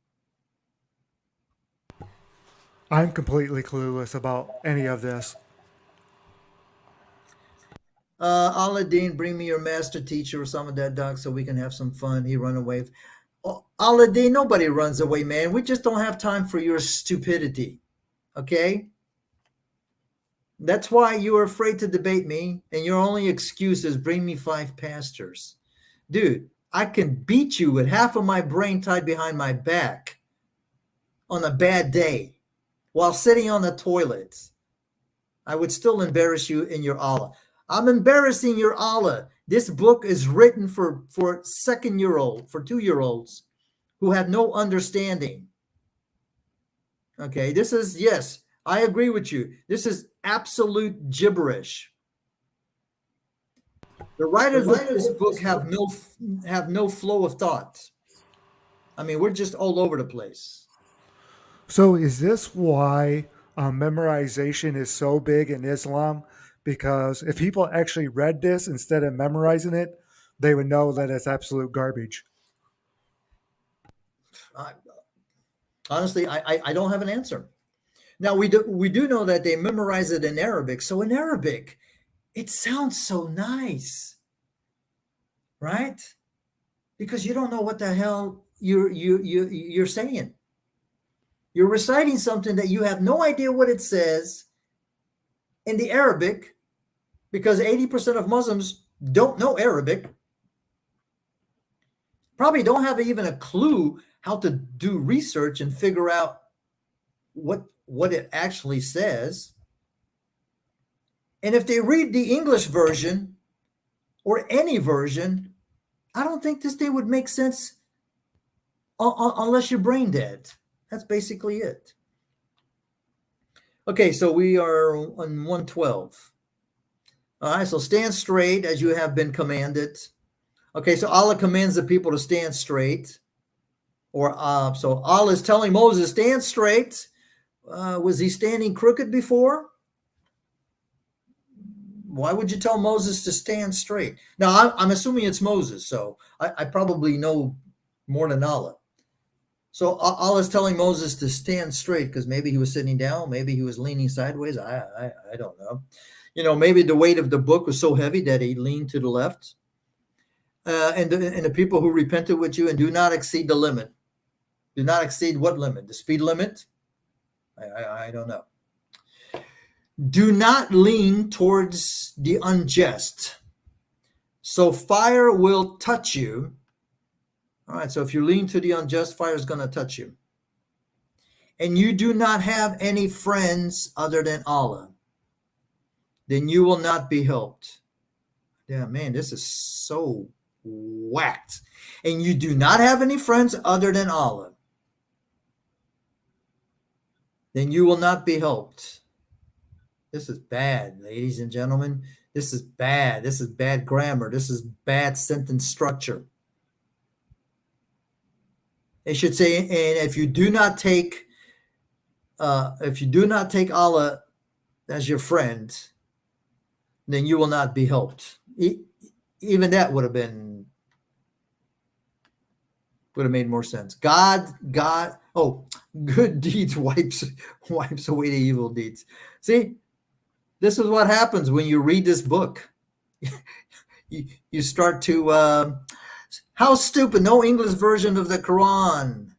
I'm completely clueless about any of this. Aladdin, bring me your master teacher or some of that, Doc, so we can have some fun. He run away. Oh, Aladdin, nobody runs away, man. We just don't have time for your stupidity. Okay? That's why you are afraid to debate me, and your only excuse is bring me 5 pastors. Dude, I can beat you with half of my brain tied behind my back on a bad day while sitting on the toilet. I would still embarrass you in your Allah. I'm embarrassing your Allah. This book is written for 2-year-old, for 2-year-olds who have no understanding. Okay, this is, yes, I agree with you. This is absolute gibberish. The writers of this book have no flow of thought. I mean, we're just all over the place. So is this why memorization is so big in Islam? Because if people actually read this instead of memorizing it, they would know that it's absolute garbage. I, honestly, I don't have an answer. Now we do know that they memorize it in Arabic. So in Arabic, it sounds so nice, right? Because you don't know what the hell you're saying. You're reciting something that you have no idea what it says in the Arabic, because 80% of Muslims don't know Arabic, probably don't have even a clue how to do research and figure out what it actually says. And if they read the English version or any version, I don't think this thing would make sense unless you're brain dead. That's basically it. Okay, so we are on 112. All right, so stand straight as you have been commanded. Okay, so Allah commands the people to stand straight. Or so Allah is telling Moses, stand straight. Was he standing crooked before? Why would you tell Moses to stand straight? Now, I'm assuming it's Moses, so I probably know more than Allah. So Allah is telling Moses to stand straight because maybe he was sitting down, maybe he was leaning sideways. I don't know. You know, maybe the weight of the book was so heavy that he leaned to the left. And the people who repented with you and do not exceed the limit. Do not exceed what limit? The speed limit? I don't know. Do not lean towards the unjust. So fire will touch you. All right, so if you lean to the unjust, fire is going to touch you. And you do not have any friends other than Allah. Then you will not be helped. Yeah, man, this is so whacked. And you do not have any friends other than Allah. Then you will not be helped. This is bad, ladies and gentlemen. This is bad. This is bad grammar. This is bad sentence structure. It should say, and if you do not take Allah as your friend, then you will not be helped. Even that would have made more sense. Good deeds wipes away the evil deeds. See, this is what happens when you read this book. you start to, how stupid, no English version of the Quran.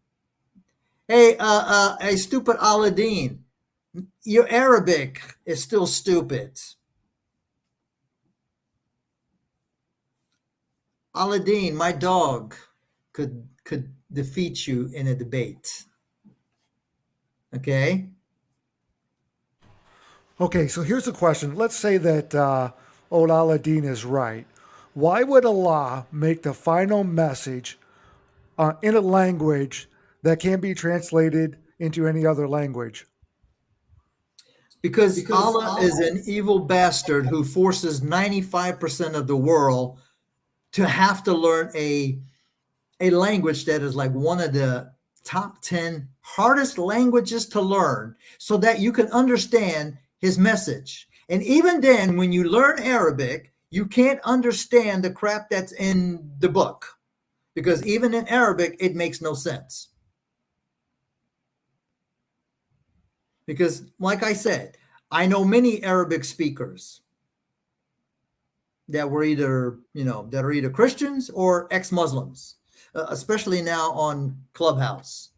Hey, stupid Aladdin, your Arabic is still stupid. Aladdin, my dog, could defeat you in a debate. Okay? Okay, so here's a question. Let's say that old Aladdin is right. Why would Allah make the final message in a language that can't be translated into any other language? Because Allah is an evil bastard who forces 95% of the world to have to learn a language that is like one of the top 10 hardest languages to learn so that you can understand his message. And even then, when you learn Arabic, you can't understand the crap that's in the book, because even in Arabic, it makes no sense. Because, like I said, I know many Arabic speakers that were either, that are either Christians or ex-Muslims, especially now on Clubhouse.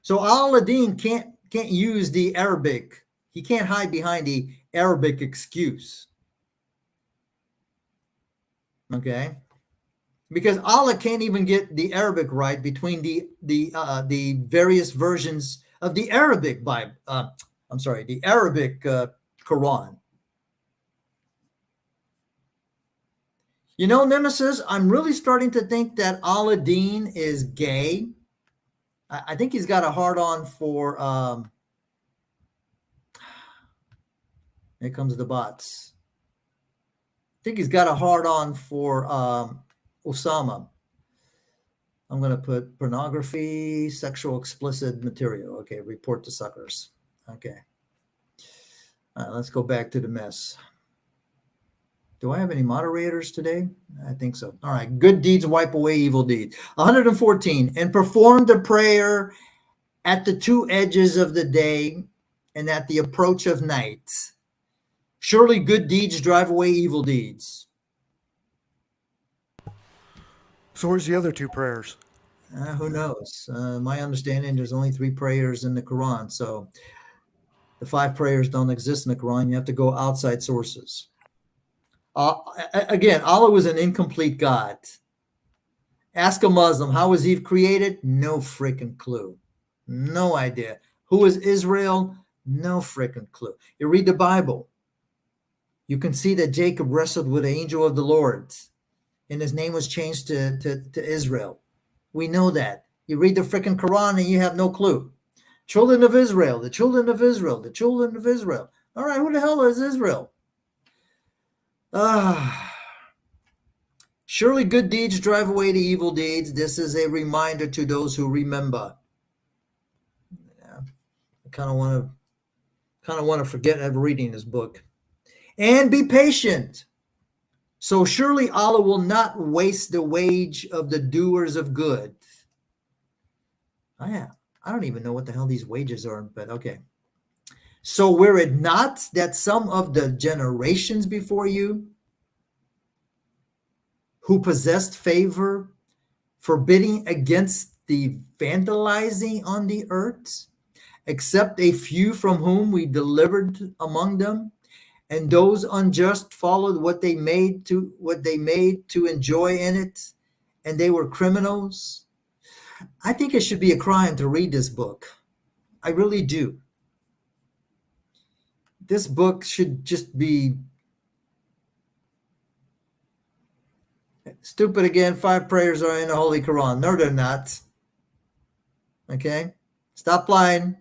So Al-Din can't use the Arabic. He can't hide behind the Arabic excuse. Okay, because Allah can't even get the Arabic right between the various versions of the Arabic Bible. The Arabic Quran. Nemesis, I'm really starting to think that Al-Din is gay. I think he's got a hard-on for. Here comes the bots. I think he's got a hard-on for Osama. I'm going to put pornography, sexual explicit material. Okay, report to suckers. Okay. Let's go back to the mess. Do I have any moderators today? I think so. All right. Good deeds wipe away evil deeds. 114. And perform the prayer at the two edges of the day and at the approach of night. Surely good deeds drive away evil deeds. So where's the other two prayers? Who knows? My understanding, there's only 3 prayers in the Quran. So the 5 prayers don't exist in the Quran. You have to go outside sources. Again, Allah was an incomplete God. Ask a Muslim, how was Eve created? No freaking clue. No idea. Who is Israel? No freaking clue. You read the Bible. You can see that Jacob wrestled with the angel of the Lord, and his name was changed to Israel. We know that. You read the freaking Quran and you have no clue. Children of Israel, the children of Israel, the children of Israel. All right, who the hell is Israel? Surely good deeds drive away the evil deeds. This is a reminder to those who remember. Yeah, I kind of want to forget ever reading this book. And be patient. So surely Allah will not waste the wage of the doers of good. Oh, yeah. I don't even know what the hell these wages are, but okay. So were it not that some of the generations before you who possessed favor, forbidding against the vandalizing on the earth, except a few from whom we delivered among them, and those unjust followed what they made to enjoy in it, and they were criminals. I think it should be a crime to read this book. I really do. This book should just be stupid again. 5 prayers are in the Holy Quran. No, they're not. Okay? Stop lying.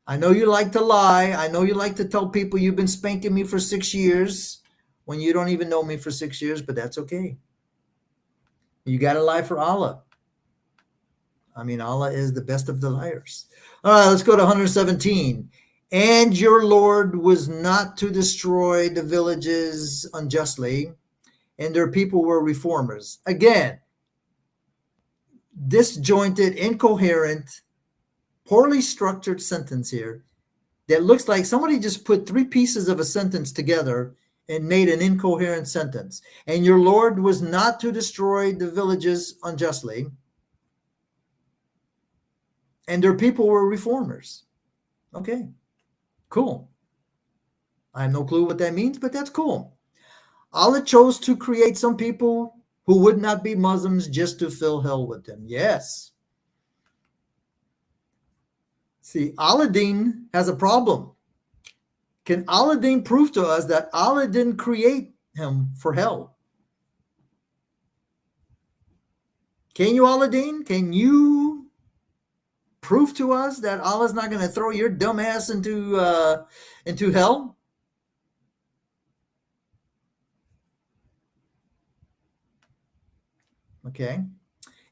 I know you like to lie. I know you like to tell people you've been spanking me for 6 years when you don't even know me for 6 years, but that's okay. You got to lie for Allah. I mean, Allah is the best of the liars. All right, let's go to 117. And your Lord was not to destroy the villages unjustly, and their people were reformers. Again, disjointed, incoherent, poorly structured sentence here that looks like somebody just put 3 pieces of a sentence together and made an incoherent sentence. And your Lord was not to destroy the villages unjustly, and their people were reformers. Okay, cool. I have no clue what that means, but that's cool. Allah chose to create some people who would not be Muslims just to fill hell with them. Yes. See, Al-Din has a problem. Can Al-Din prove to us that Allah didn't create him for hell? Can you, Al-Din? Can you prove to us that Allah's not going to throw your dumb ass into hell? Okay.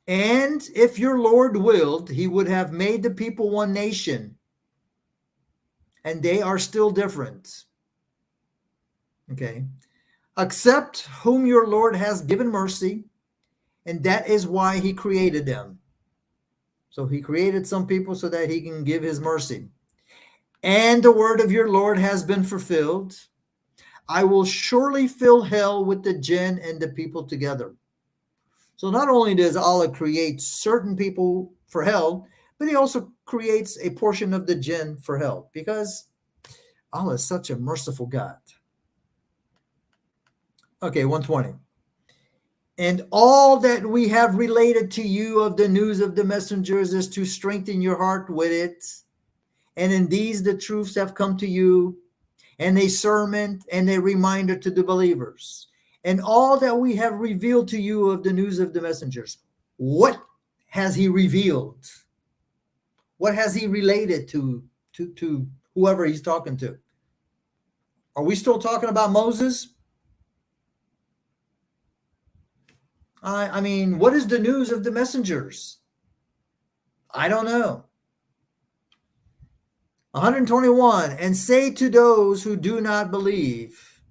And if your Lord willed, he would have made the people one nation. and they are still different. Okay. Accept whom your Lord has given mercy, and that is why he created them. So he created some people so that he can give his mercy. And the word of your Lord has been fulfilled. I will surely fill hell with the jinn and the people together. So not only does Allah create certain people for hell, but he also creates a portion of the jinn for hell, because Allah is such a merciful God. Okay, 120. And all that we have related to you of the news of the messengers is to strengthen your heart with it. And in these the truths have come to you, and a sermon and a reminder to the believers. And all that we have revealed to you of the news of the messengers. What has he revealed? What has he related to whoever he's talking to? Are we still talking about Moses? I mean, what is the news of the messengers? I don't know. 121, and say to those who do not believe.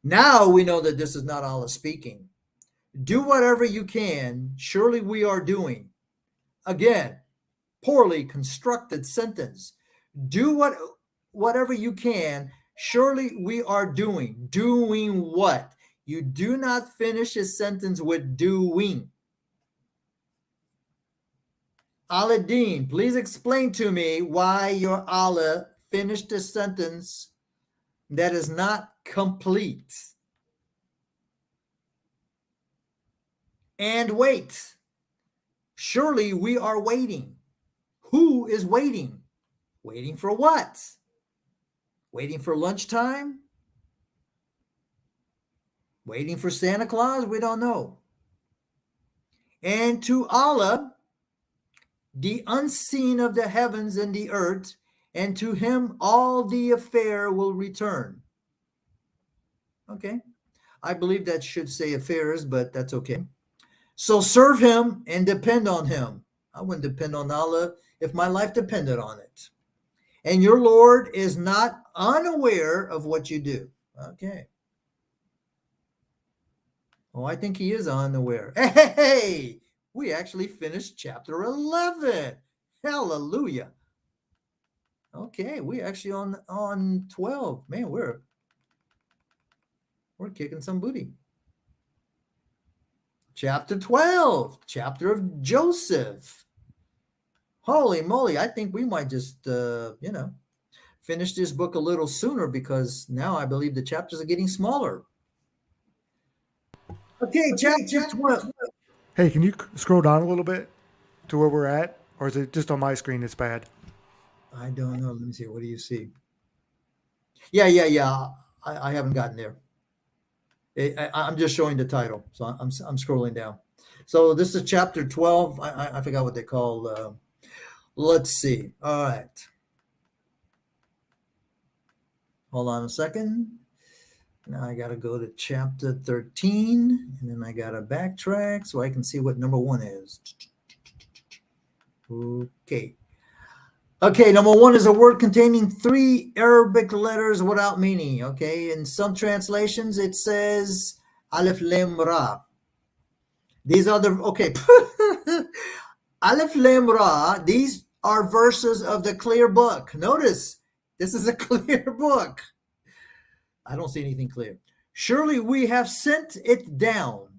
Now we know that this is not Allah speaking. Do whatever you can. Surely we are doing. Again, poorly constructed sentence. Do whatever you can. Surely we are doing. Doing what? You do not finish a sentence with doing. Aladdin, please explain to me why your Allah finished a sentence that is not complete. And wait. Surely we are waiting. Who is waiting? Waiting for what? Waiting for lunchtime? Waiting for Santa Claus? We don't know. And to Allah, the unseen of the heavens and the earth, and to him all the affair will return. Okay. I believe that should say affairs, but that's okay. So serve him and depend on him. I wouldn't depend on Allah if my life depended on it. And your Lord is not unaware of what you do. Okay. Oh, I think he is unaware. Hey, we actually finished chapter 11. Hallelujah. Okay, we actually on 12. Man, we're kicking some booty. Chapter 12, chapter of Joseph. Holy moly, I think we might just, finish this book a little sooner, because now I believe the chapters are getting smaller. Okay, chapter 12. Hey, can you scroll down a little bit to where we're at? Or is it just on my screen it's bad? I don't know. Let me see. What do you see? Yeah. I haven't gotten there. I'm just showing the title. So I'm scrolling down. So this is chapter 12. I forgot what they call. Let's see. All right. Hold on a second. Now I got to go to chapter 13, and then I got to backtrack so I can see what number 1 is. Okay. Okay, number 1 is a word containing 3 Arabic letters without meaning. Okay, in some translations it says Alif Lam Ra. These are the Alif Lam Ra. These are verses of the clear book. Notice this is a clear book. I don't see anything clear. Surely we have sent it down.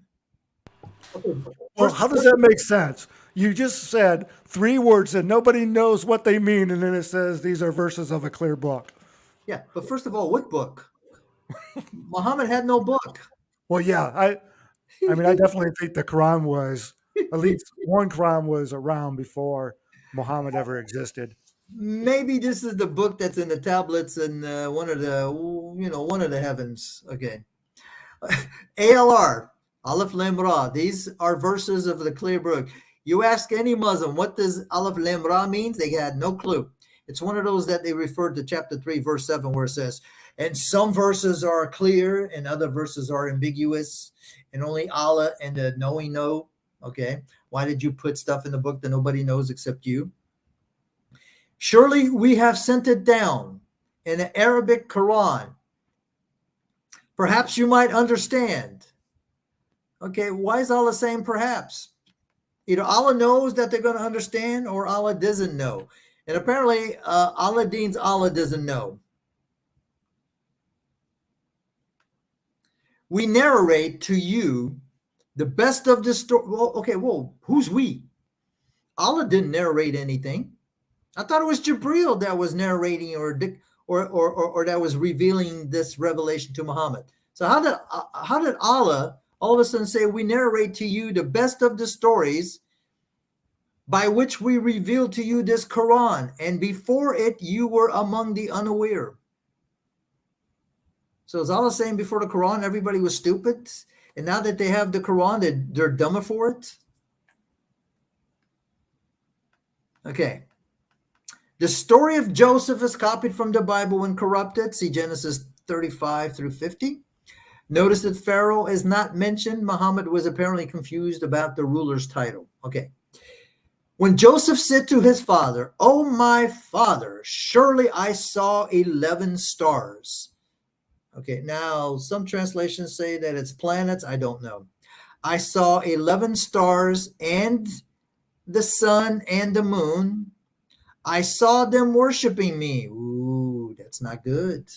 Okay, Well, how does that make sense? You just said 3 words and nobody knows what they mean, and then it says these are verses of a clear book. Yeah, but first of all, what book? Muhammad had no book. Well, yeah, I mean, I definitely think the Quran was, at least one Quran was around before Muhammad ever existed. Maybe this is the book that's in the tablets and one of the heavens. Okay. ALR, Aleph Lam Ra. These are verses of the clear book. You ask any Muslim, what does Aleph Lam Ra means? They had no clue. It's one of those that they referred to chapter 3, verse 7, where it says, and some verses are clear and other verses are ambiguous, and only Allah and the knowing know. Okay. Why did you put stuff in the book that nobody knows except you? Surely we have sent it down in the Arabic Quran. Perhaps you might understand. Okay, why is Allah saying perhaps? Either Allah knows that they're going to understand or Allah doesn't know. And apparently, Allah deems Allah doesn't know. We narrate to you the best of the story. Well, okay, whoa, who's we? Allah didn't narrate anything. I thought it was Jibril that was narrating or that was revealing this revelation to Muhammad. So how did Allah all of a sudden say, we narrate to you the best of the stories by which we revealed to you this Quran, and before it you were among the unaware? So is Allah saying before the Quran everybody was stupid, and now that they have the Quran they're dumber for it? Okay. The story of Joseph is copied from the Bible when corrupted. See Genesis 35 through 50. Notice that Pharaoh is not mentioned. Muhammad was apparently confused about the ruler's title. Okay. When Joseph said to his father, "Oh, my father, surely I saw 11 stars." Okay, now some translations say that it's planets. I don't know. I saw 11 stars and the sun and the moon. I saw them worshiping me. Ooh, that's not good.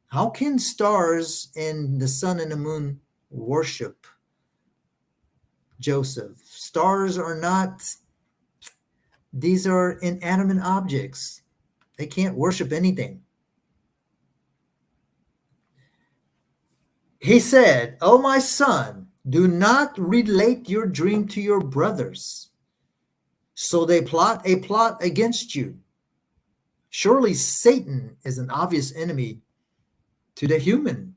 How can stars and the sun and the moon worship Joseph? Stars are not, these are inanimate objects. They can't worship anything. He said, "Oh, my son, do not relate your dream to your brothers, so they plot a plot against you. Surely Satan is an obvious enemy to the human."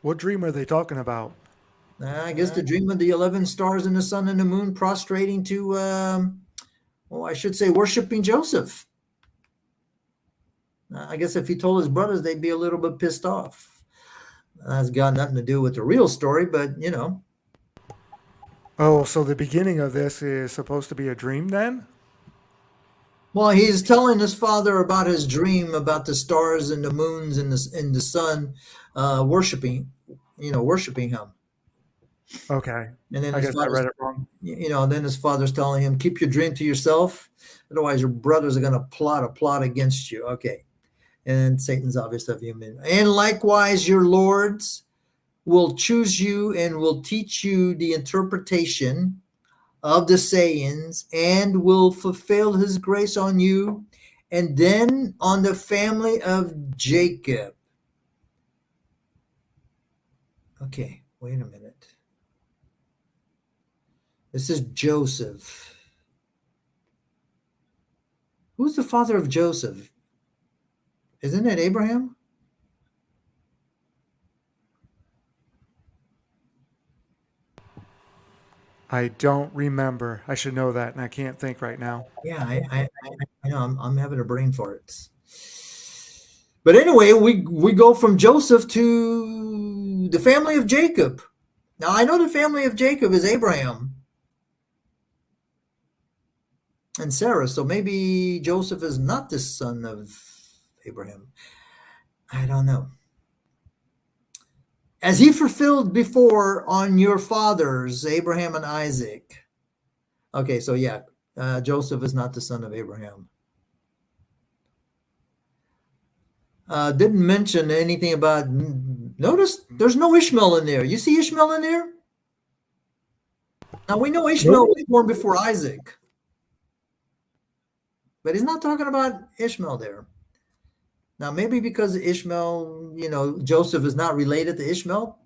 What dream are they talking about? I guess the dream of the 11 stars and the sun and the moon prostrating to, well, I should say worshiping Joseph. I guess if he told his brothers, they'd be a little bit pissed off. That's got nothing to do with the real story, but you know. Oh, so the beginning of this is supposed to be a dream then? Well, he's telling his father about his dream about the stars and the moons and the sun worshiping him. Okay. And then I his guess I father's, read it wrong. then his father's telling him, "Keep your dream to yourself, otherwise your brothers are going to plot a plot against you." Okay. And Satan's obvious of human. "And likewise, your lords will choose you and will teach you the interpretation of the sayings, and will fulfill his grace on you, and then on the family of Jacob." Okay, wait a minute. This is Joseph. Who's the father of Joseph? Isn't it Abraham? I don't remember. I should know that, and I can't think right now. Yeah, I know. I'm having a brain fart. But anyway, we go from Joseph to the family of Jacob. Now I know the family of Jacob is Abraham and Sarah, so maybe Joseph is not the son of Abraham. I don't know. "As he fulfilled before on your fathers, Abraham and Isaac." Okay, so yeah, Joseph is not the son of Abraham. Didn't mention anything about, notice there's no Ishmael in there. You see Ishmael in there? Now we know Ishmael was born before Isaac, but he's not talking about Ishmael there. Now, maybe because Ishmael, Joseph is not related to Ishmael.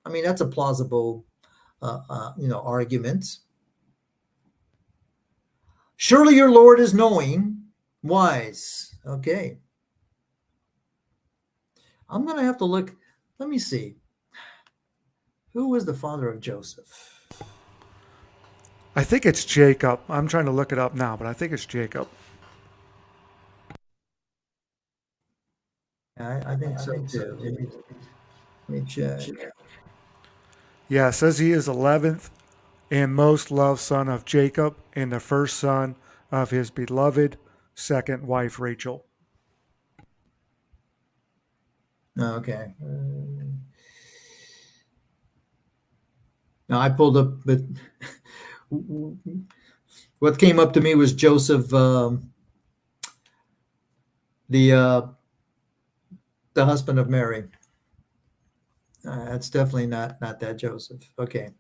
I mean, that's a plausible, argument. "Surely your Lord is knowing, wise." Okay. I'm going to have to look. Let me see. Who was the father of Joseph? I think it's Jacob. I'm trying to look it up now, but I think it's Jacob. I think so too. Let me check. Yeah, it says he is 11th and most loved son of Jacob and the first son of his beloved second wife, Rachel. Okay. Now I pulled up, but what came up to me was Joseph, the uh, the husband of Mary. That's definitely not that Joseph. Okay.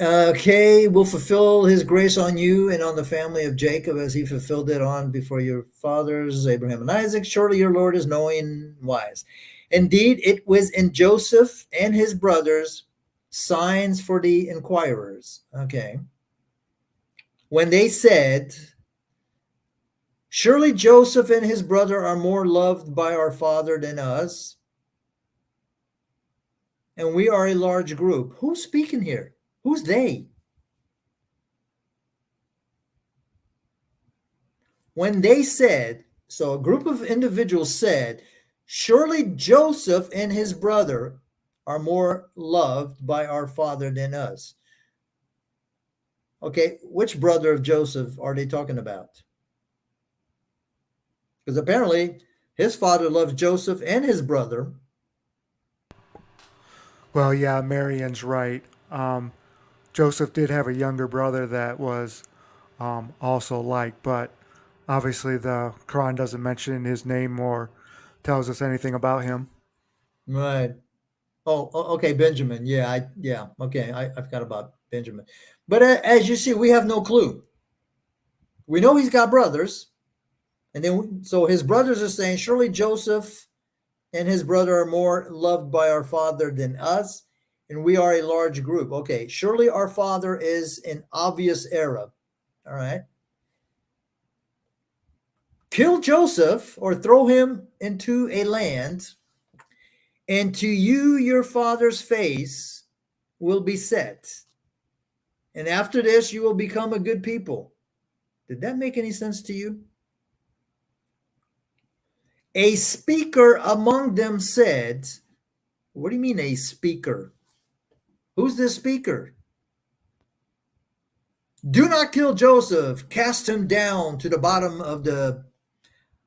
Okay, will fulfill his grace on you and on the family of Jacob as he fulfilled it on before your fathers, Abraham and Isaac. Surely your Lord is knowing and wise. Indeed, it was in Joseph and his brothers signs for the inquirers. Okay. When they said, surely Joseph and his brother are more loved by our father than us, and we are a large group. Who's speaking here? Who's they? When they said, so a group of individuals said, surely Joseph and his brother are more loved by our father than us. Okay, which brother of Joseph are they talking about? Because apparently his father loves Joseph and his brother. Well, yeah, Marian's right. Joseph did have a younger brother that was also like, but obviously the Quran doesn't mention his name or tells us anything about him. Right. Oh, okay, Benjamin. Yeah. Okay, I forgot about Benjamin. But as you see, we have no clue. We know he's got brothers, and then so his brothers are saying, surely Joseph and his brother are more loved by our father than us, and we are a large group. Okay, surely our father is in obvious error. All right. Kill Joseph or throw him into a land, and to you your father's face will be set. And after this, you will become a good people. Did that make any sense to you? A speaker among them said, what do you mean a speaker? Who's this speaker? Do not kill Joseph. Cast him down to the bottom of the,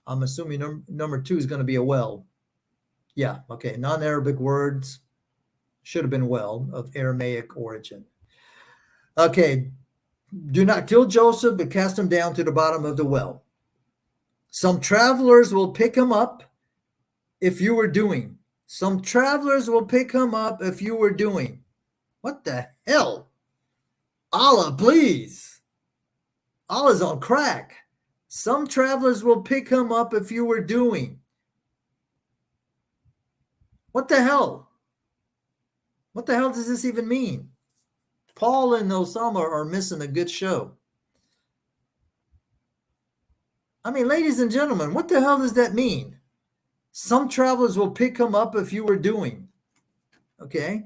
I'm assuming number 2 is going to be a well. Yeah, okay. Non-Arabic words should have been well, of Aramaic origin. Okay. Do not kill Joseph, but cast him down to the bottom of the well. Some travelers will pick him up if you were doing. Some travelers will pick him up if you were doing. What the hell? Allah, please. Allah's on crack. Some travelers will pick him up if you were doing. What the hell? What the hell does this even mean? Paul and Osama are missing a good show. I mean, ladies and gentlemen, what the hell does that mean? Some travelers will pick him up if you were doing. Okay.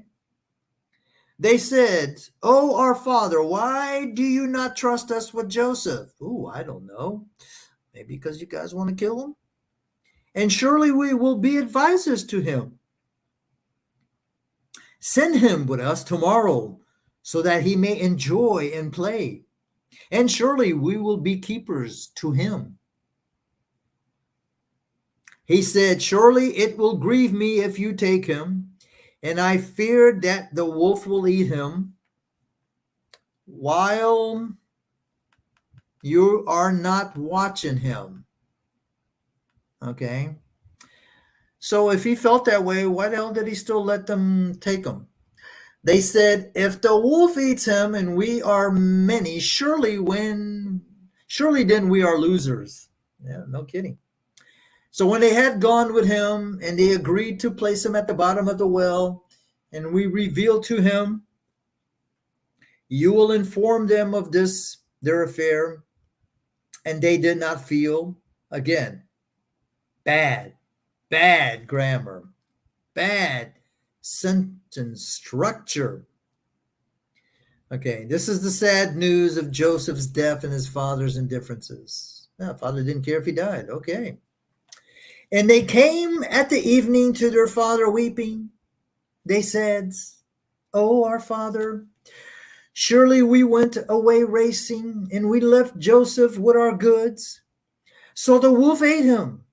They said, oh, our father, why do you not trust us with Joseph? Ooh, I don't know. Maybe because you guys want to kill him? And surely we will be advisors to him. Send him with us tomorrow so that he may enjoy and play. And surely we will be keepers to him. He said, surely it will grieve me if you take him, and I fear that the wolf will eat him while you are not watching him. Okay. So if he felt that way, why the hell did he still let them take him? They said, if the wolf eats him and we are many, surely then we are losers. Yeah, no kidding. So when they had gone with him and they agreed to place him at the bottom of the well, and we revealed to him, you will inform them of this, their affair, and they did not feel, again, bad grammar, bad sentence structure. Okay, this is the sad news of Joseph's death and his father's indifferences. No, father didn't care if he died. Okay. And they came at the evening to their father weeping. They said, oh, our father, Surely we went away racing, and we left Joseph with our goods. So the wolf ate him,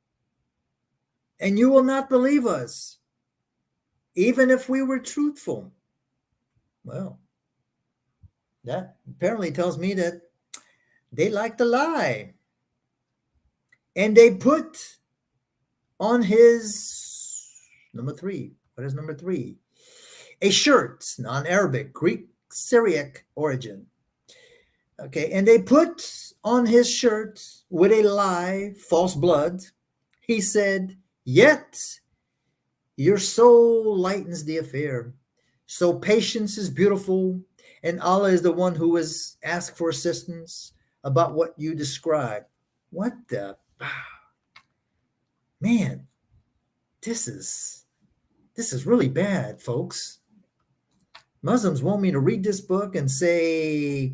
and you will not believe us, even if we were truthful. Well, that apparently tells me that they like to lie. And they put on his number three. What is number three? A shirt, non-Arabic, Greek, Syriac origin. Okay, and they put on his shirt with a lie, false blood. He said, "Yet your soul lightens the affair. So patience is beautiful, and Allah is the one who has asked for assistance about what you describe." What the man? This is really bad, folks. Muslims want me to read this book and say,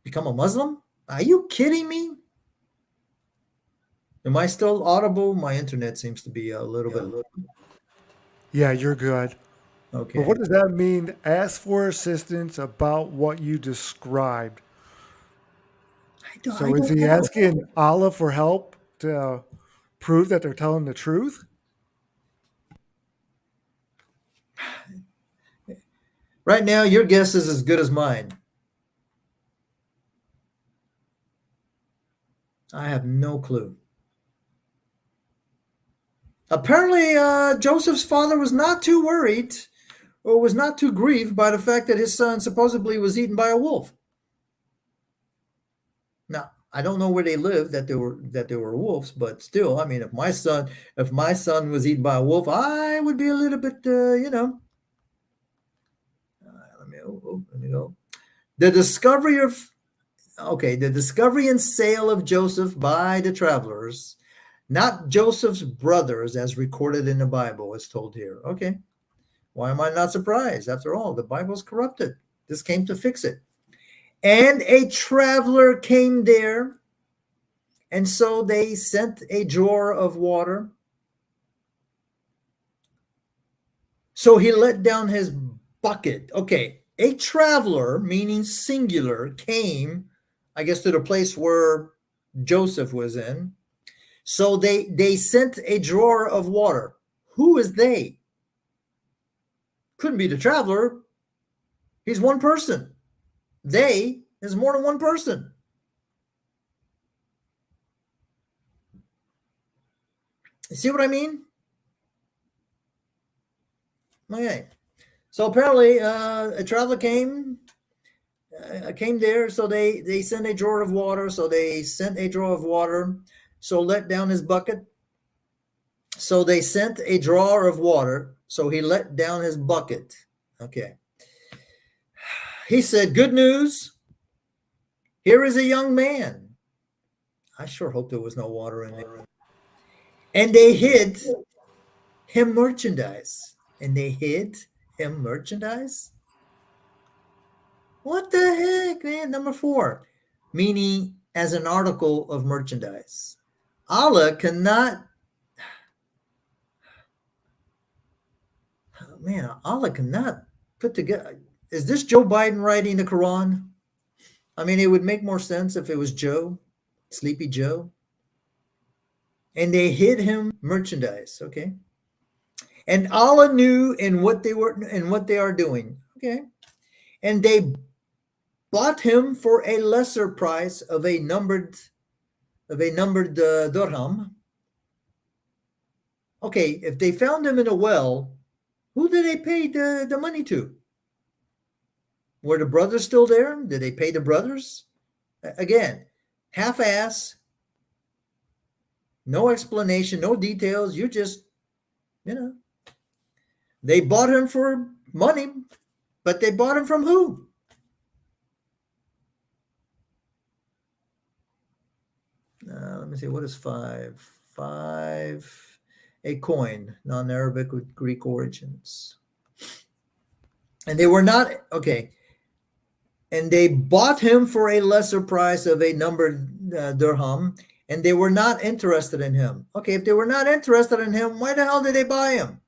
become a Muslim? Are you kidding me? Am I still audible? My internet seems to be a little bit. Yeah, you're good. But Okay. what does that mean? Ask for assistance about what you described. I So is don't he know. asking Allah for help to prove that they're telling the truth? Right now, your guess is as good as mine. I have no clue. Apparently, Joseph's father was not too worried or was not too grieved by the fact that his son supposedly was eaten by a wolf. Now, I don't know where they lived that there were wolves, but still, I mean, if my son was eaten by a wolf, I would be a little bit, let me go. The discovery and sale of Joseph by the travelers, not Joseph's brothers, as recorded in the Bible, is told here. Okay, why am I not surprised? After all, the Bible's corrupted. This came to fix it. And a traveler came there, and so they sent a drawer of water. So he let down his bucket. Okay, a traveler, meaning singular, came, I guess, to the place where Joseph was in. So they sent a drawer of water. Who is they? Couldn't be the traveler. He's one person. They is more than one person. You see what I mean? Okay. So apparently, a traveler came there. So they sent a drawer of water. So they sent a drawer of water. So let down his bucket. So they sent a drawer of water. So he let down his bucket. Okay. He said, "Good news. Here is a young man." I sure hope there was no water in there. And they hid him merchandise. And they hid him merchandise? What the heck, man? Number 4, meaning as an article of merchandise. Allah cannot, man, Allah cannot put together. Is this Joe Biden writing the Quran? I mean, it would make more sense if it was Joe, Sleepy Joe. And they hid him merchandise, okay? And Allah knew in what they are doing, okay? And they bought him for a lesser price of a numbered dirham. Okay, if they found him in a well, who did they pay the money to? Were the brothers still there? Did they pay the brothers? Again, half-ass, no explanation, no details. You just, they bought him for money, but they bought him from who? Let me see, what is 5? 5, a coin, non-Arabic with Greek origins. And they were not, okay, and they bought him for a lesser price of a numbered dirham, and they were not interested in him. Okay, if they were not interested in him, why the hell did they buy him?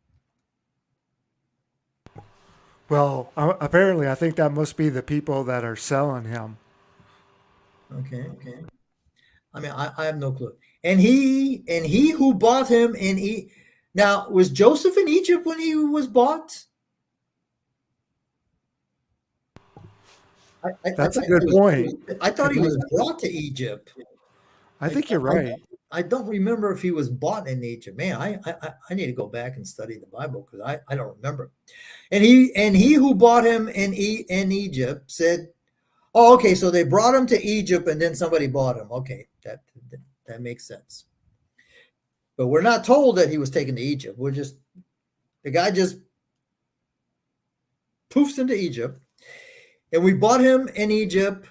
Well, apparently, I think that must be the people that are selling him. Okay. I mean, I have no clue. And he who bought him and he now was Joseph in Egypt when he was bought? I That's a thought he good was, point. I thought he was brought to Egypt. I I, think you're I, right. I don't remember if he was bought in Egypt. Man, I need to go back and study the Bible because I don't remember. And he who bought him in Egypt said, "Oh, okay, so they brought him to Egypt and then somebody bought him. Okay, that makes sense." But we're not told that he was taken to Egypt. The guy just poofs into Egypt, and we bought him in Egypt.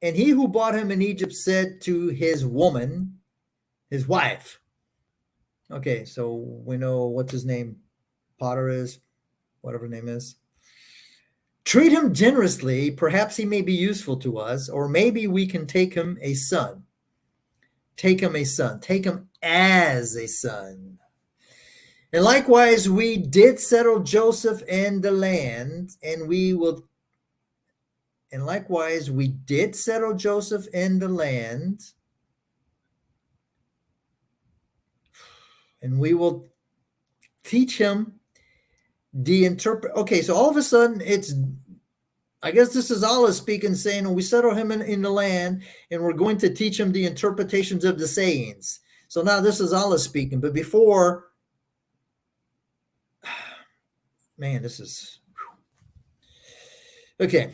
And he who bought him in Egypt said to his woman, his wife. Okay, so we know what's his name, Potter is, whatever his name is. Treat him generously. Perhaps he may be useful to us, or maybe we can take him a son. Take him a son. Take him as a son. And likewise, we did settle Joseph in the land, and likewise, we did settle Joseph in the land, and we will teach him the interpret. Okay, so all of a sudden, I guess this is Allah speaking, saying, we settle him in the land, and we're going to teach him the interpretations of the sayings. So now this is Allah speaking, but before, man, this is okay.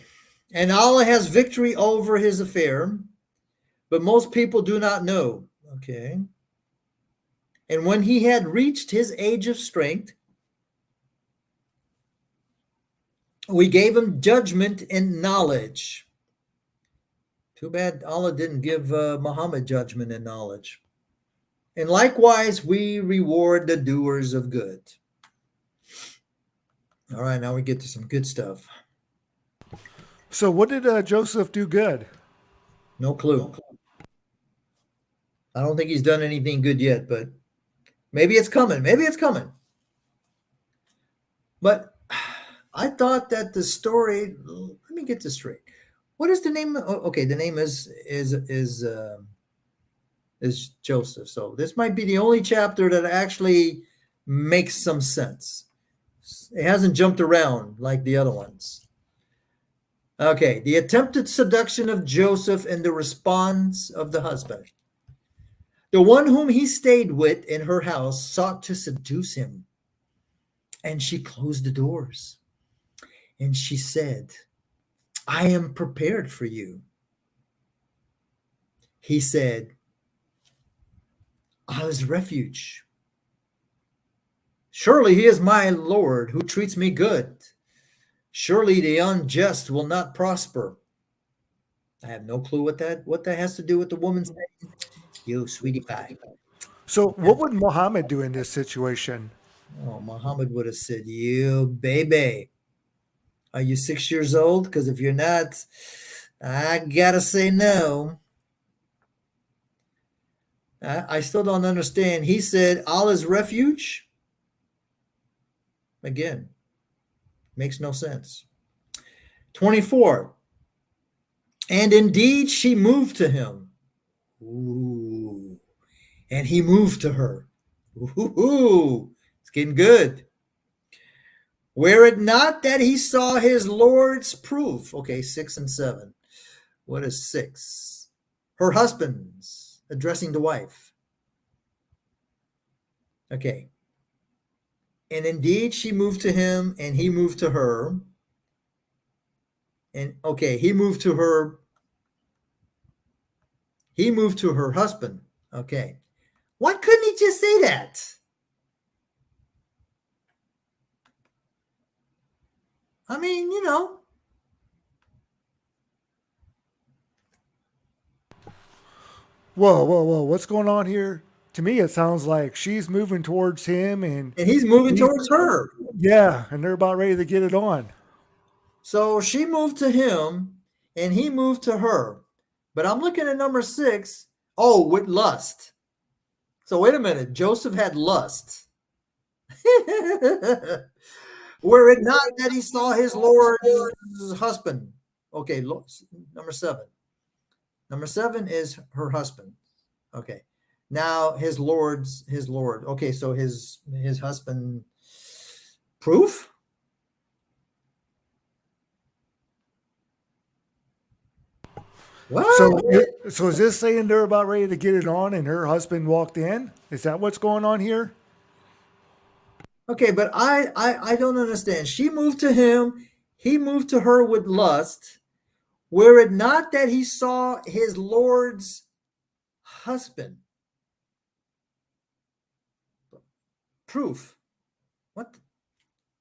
And Allah has victory over his affair, but most people do not know. Okay. And when he had reached his age of strength, we gave him judgment and knowledge. Too bad Allah didn't give Muhammad judgment and knowledge. And likewise, we reward the doers of good. All right, now we get to some good stuff. So, what did Joseph do good? No clue. I don't think he's done anything good yet, but maybe it's coming. Maybe it's coming. But I thought that the story. Let me get this straight. What is the name? Okay, the name is Joseph. So this might be the only chapter that actually makes some sense. It hasn't jumped around like the other ones. Okay, the attempted seduction of Joseph and the response of the husband. The one whom he stayed with in her house sought to seduce him, and she closed the doors. And she said, I am prepared for you. He said, Allah's refuge. Surely he is my Lord who treats me good. Surely the unjust will not prosper. I have no clue what that has to do with the woman saying, you sweetie pie. So, what would Muhammad do in this situation? Oh, Muhammad would have said, you baby. Are you 6 years old? Because if you're not, I gotta say no. I still don't understand. He said, Allah's refuge. Again, makes no sense. 24. And indeed, she moved to him. Ooh. And he moved to her. Ooh. It's getting good. Were it not that he saw his Lord's proof. Okay, 6 and 7. What is 6? Her husband's addressing the wife. Okay. And indeed, she moved to him, and he moved to her. And okay, he moved to her. He moved to her husband. Okay. Why couldn't he just say that? I mean, Whoa, whoa, whoa. What's going on here? To me, it sounds like she's moving towards him and and he's moving he's, towards her. yeah, and they're about ready to get it on. So she moved to him and he moved to her. But I'm looking at number 6. Oh, with lust. So wait a minute. Joseph had lust. Were it not that he saw his Lord's husband. Okay, number 7. Number 7 is her husband. Okay. Now his Lord. Okay, so his husband. Proof? So, What? so is this saying they're about ready to get it on, and her husband walked in? Is that what's going on here? Okay, but I don't understand. She moved to him, he moved to her with lust. Were it not that he saw his Lord's husband? Proof. What?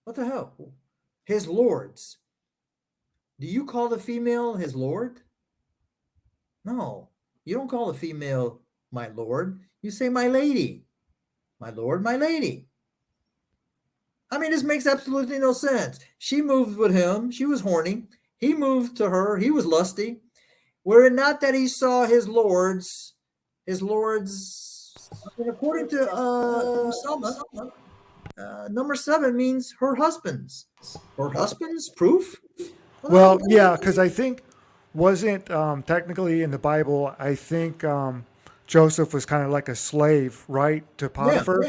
What the hell? His Lord's. Do you call the female his Lord? No, you don't call a female my Lord. You say my lady. My Lord, my lady. I mean, this makes absolutely no sense. She moved with him. She was horny. He moved to her. He was lusty. Were it not that he saw his lords, I mean, according to Selma, number 7 means her husband's. Her husband's proof? What the hell Well, does that yeah, because I think wasn't technically in the Bible. I think Joseph was kind of like a slave, right, to mean? Yeah, Potiphar.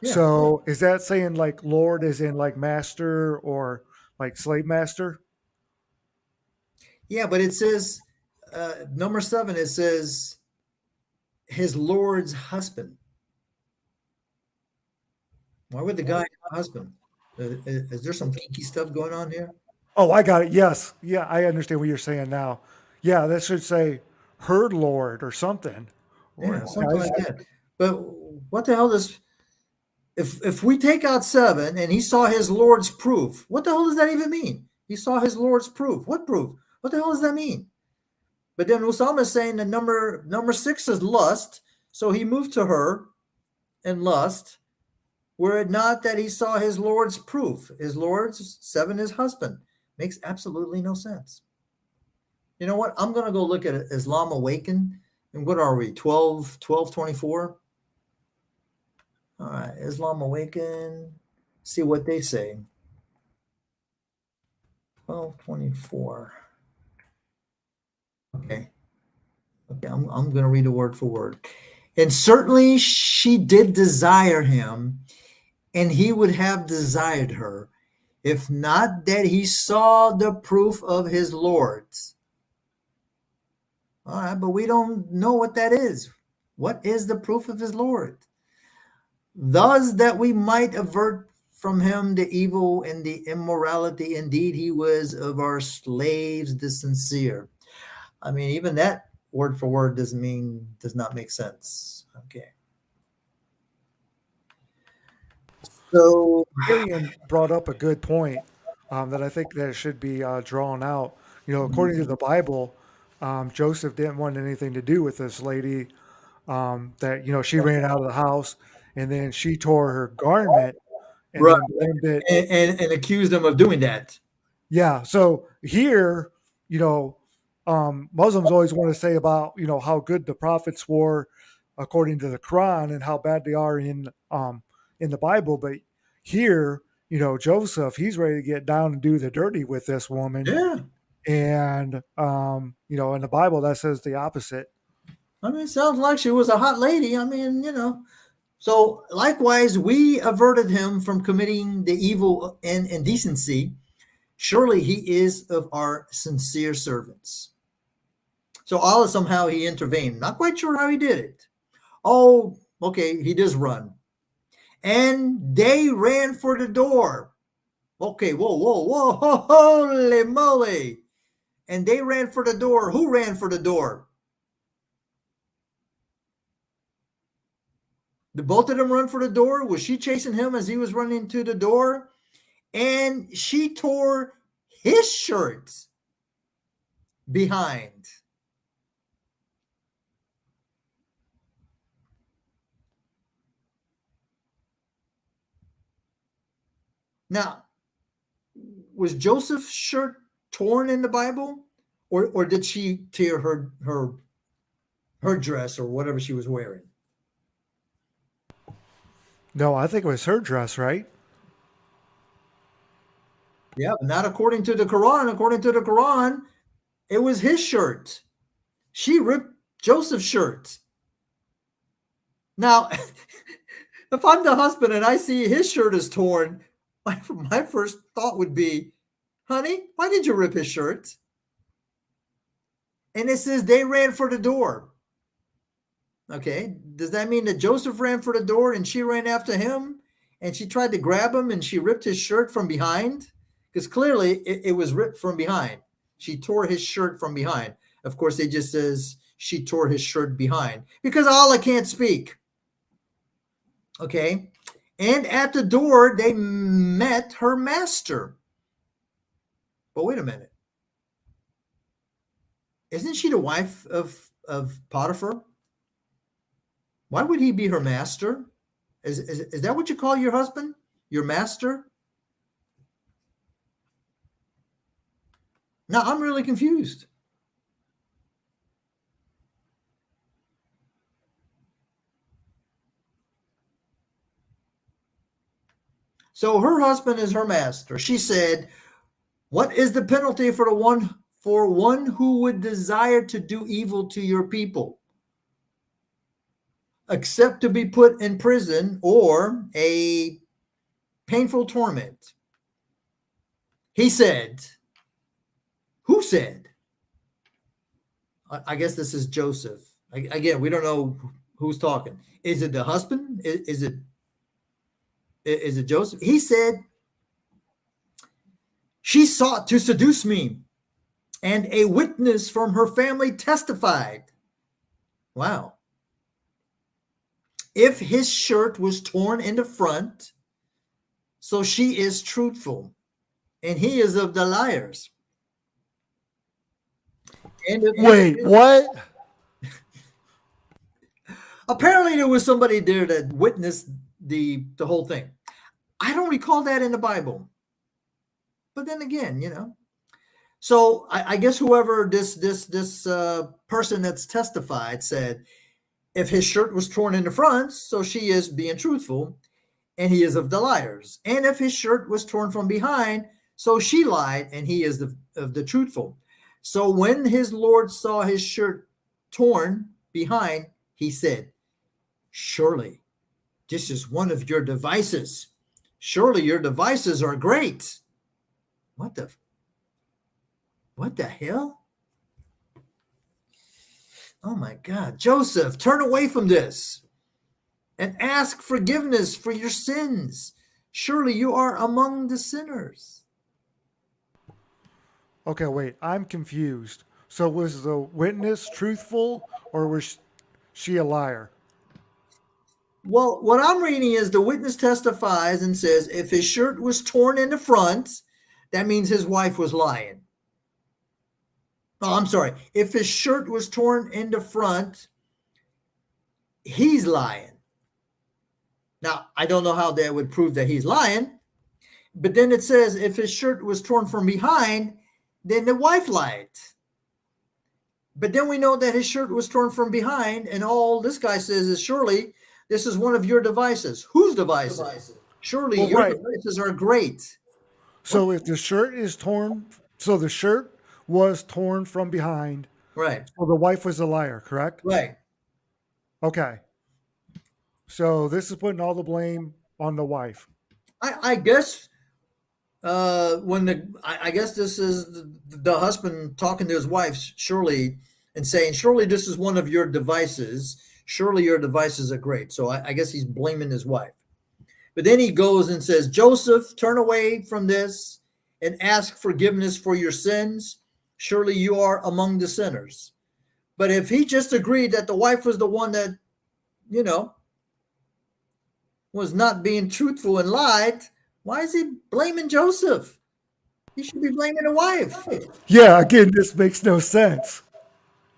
yeah. So is that saying like Lord is in like master or like slave master? Yeah, but it says, number 7, it says his Lord's husband. Why would the guy have a husband? Is there some kinky stuff going on here? Oh, I got it. Yes, yeah, I understand what you're saying now. Yeah, that should say her Lord or something. Or Yeah, something like that. But what the hell does if we take out 7 and he saw his Lord's proof? What the hell does that even mean? He saw his Lord's proof. What proof? What the hell does that mean? But then Usama is saying that number 6 is lust, so he moved to her in lust. Were it not that he saw his Lord's proof, his Lord's 7 is husband. Makes absolutely no sense. You know what? I'm going to go look at Islam Awaken. And what are we? 1224? All right. Islam Awaken. See what they say. 1224. Okay. Okay. I'm going to read it word for word. And certainly she did desire him, and he would have desired her, if not that he saw the proof of his Lord's. All right, but we don't know what that is. What is the proof of his Lord? Thus, that we might avert from him the evil and the immorality. Indeed, he was of our slaves the sincere. I mean, even that word for word does not make sense. Okay. So, Arian brought up a good point that I think that should be drawn out. According to the Bible, Joseph didn't want anything to do with this lady. That she ran out of the house, and then she tore her garment, and right, then blamed it. and accused them of doing that. Yeah. So here, Muslims always want to say about how good the prophets were according to the Quran and how bad they are in the Bible, but here, Joseph, he's ready to get down and do the dirty with this woman, Yeah. and in the Bible that says the opposite. I mean, it sounds like she was a hot lady. I mean, So likewise, we averted him from committing the evil and indecency. Surely he is of our sincere servants. So Allah somehow he intervened. Not quite sure how he did it. Oh, okay, he does run. And they ran for the door. Okay, whoa, holy moly. And they ran for the door. Who ran for the door? Did both of them run for the door? Was she chasing him as he was running to the door? And she tore his shirt behind. Now, was Joseph's shirt torn in the Bible? Or did she tear her dress or whatever she was wearing? No, I think it was her dress, right? Yeah, but not according to the Quran. According to the Quran, it was his shirt. She ripped Joseph's shirt. Now, if I'm the husband and I see his shirt is torn, my first thought would be, honey, why did you rip his shirt? And it says they ran for the door. Okay, does that mean that Joseph ran for the door and she ran after him and she tried to grab him and she ripped his shirt from behind? Because clearly it was ripped from behind. She tore his shirt from behind. Of course, it just says she tore his shirt behind because Allah can't speak. Okay, and at the door they met her master. But wait a minute. Isn't she the wife of Potiphar? Why would he be her master? Is that what you call your husband? Your master? Now I'm really confused. So her husband is her master. She said, "What is the penalty for one who would desire to do evil to your people, except to be put in prison or a painful torment?" He said, who said? I guess this is Joseph. Again, we don't know who's talking. Is it the husband? Is it Joseph? He said, she sought to seduce me, and a witness from her family testified. Wow. If his shirt was torn in the front, so she is truthful, and he is of the liars. Wait, what? Apparently, there was somebody there that witnessed the whole thing. I don't recall that in the Bible. But then again, So I guess whoever this person that's testified said, if his shirt was torn in the front, so she is being truthful, and he is of the liars. And if his shirt was torn from behind, so she lied, and he is of the truthful. So when his Lord saw his shirt torn behind, he said, surely this is one of your devices. Surely your devices are great. What the hell? Oh my God. Joseph, turn away from this and ask forgiveness for your sins. Surely you are among the sinners. Okay, wait, I'm confused. So was the witness truthful or was she a liar? Well, what I'm reading is the witness testifies and says if his shirt was torn in the front, that means his wife was lying. Oh, I'm sorry. If his shirt was torn in the front, he's lying. Now, I don't know how that would prove that he's lying, but then it says if his shirt was torn from behind, then the wife lied. But then we know that his shirt was torn from behind, and all this guy says is surely this is one of your devices. Whose devices? Surely Well, your right. devices are great. So if the shirt is torn, so the shirt was torn from behind, Right, so the wife was a liar, correct? right. Okay. So this is putting all the blame on the wife. I guess I guess this is the husband talking to his wife, surely, and saying, surely this is one of your devices. Surely your devices are great. So I guess he's blaming his wife. But then he goes and says, Joseph, turn away from this and ask forgiveness for your sins. Surely you are among the sinners. But if he just agreed that the wife was the one that, was not being truthful and lied, why is he blaming Joseph? He should be blaming the wife. Yeah, again, this makes no sense.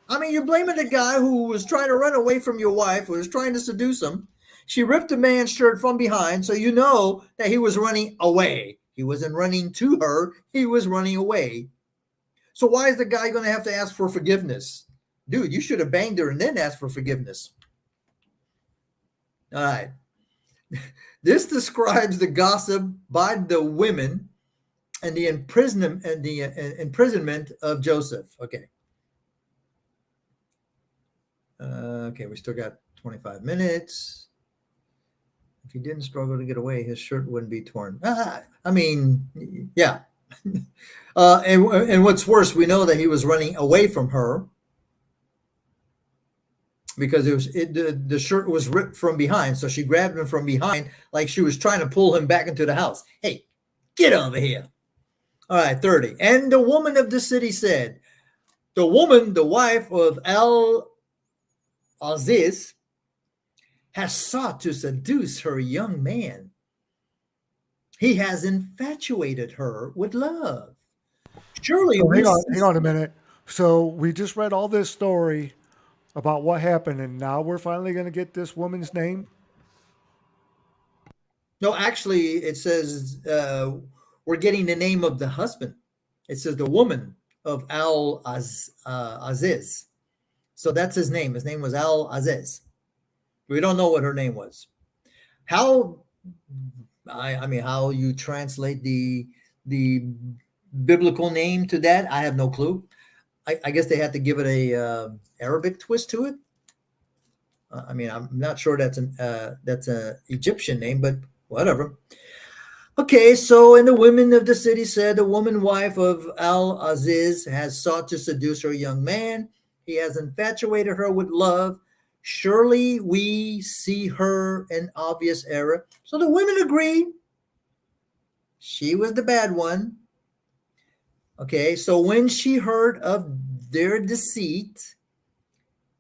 I mean, you're blaming the guy who was trying to run away from your wife, who was trying to seduce him. She ripped the man's shirt from behind, so you know that he was running away. He wasn't running to her, he was running away. So why is the guy going to have to ask for forgiveness? Dude, you should have banged her and then asked for forgiveness. All right. This describes the gossip by the women and the imprisonment of Joseph. Okay. Okay, we still got 25 minutes. If he didn't struggle to get away, his shirt wouldn't be torn. I mean, yeah. And what's worse, we know that he was running away from her because the shirt was ripped from behind. So she grabbed him from behind like she was trying to pull him back into the house. Hey, get over here. All right, 30. And the woman of the city said, the woman, the wife of Aziz, has sought to seduce her young man. He has infatuated her with love. Surely So we hang on a minute. So we just read all this story about what happened, and now we're finally going to get this woman's name. No, actually, it says we're getting the name of the husband. It says the woman of Aziz. So that's his name. His name was Aziz. We don't know what her name was. How I mean, how you translate the biblical name to that, I have no clue. I guess they had to give it a Arabic twist to it. I mean, I'm not sure that's an Egyptian name, but whatever. Okay, so and the women of the city said, the woman wife of Aziz has sought to seduce her young man. He has infatuated her with love. Surely we see her in obvious error. So the women agree. She was the bad one. Okay, so when she heard of their deceit,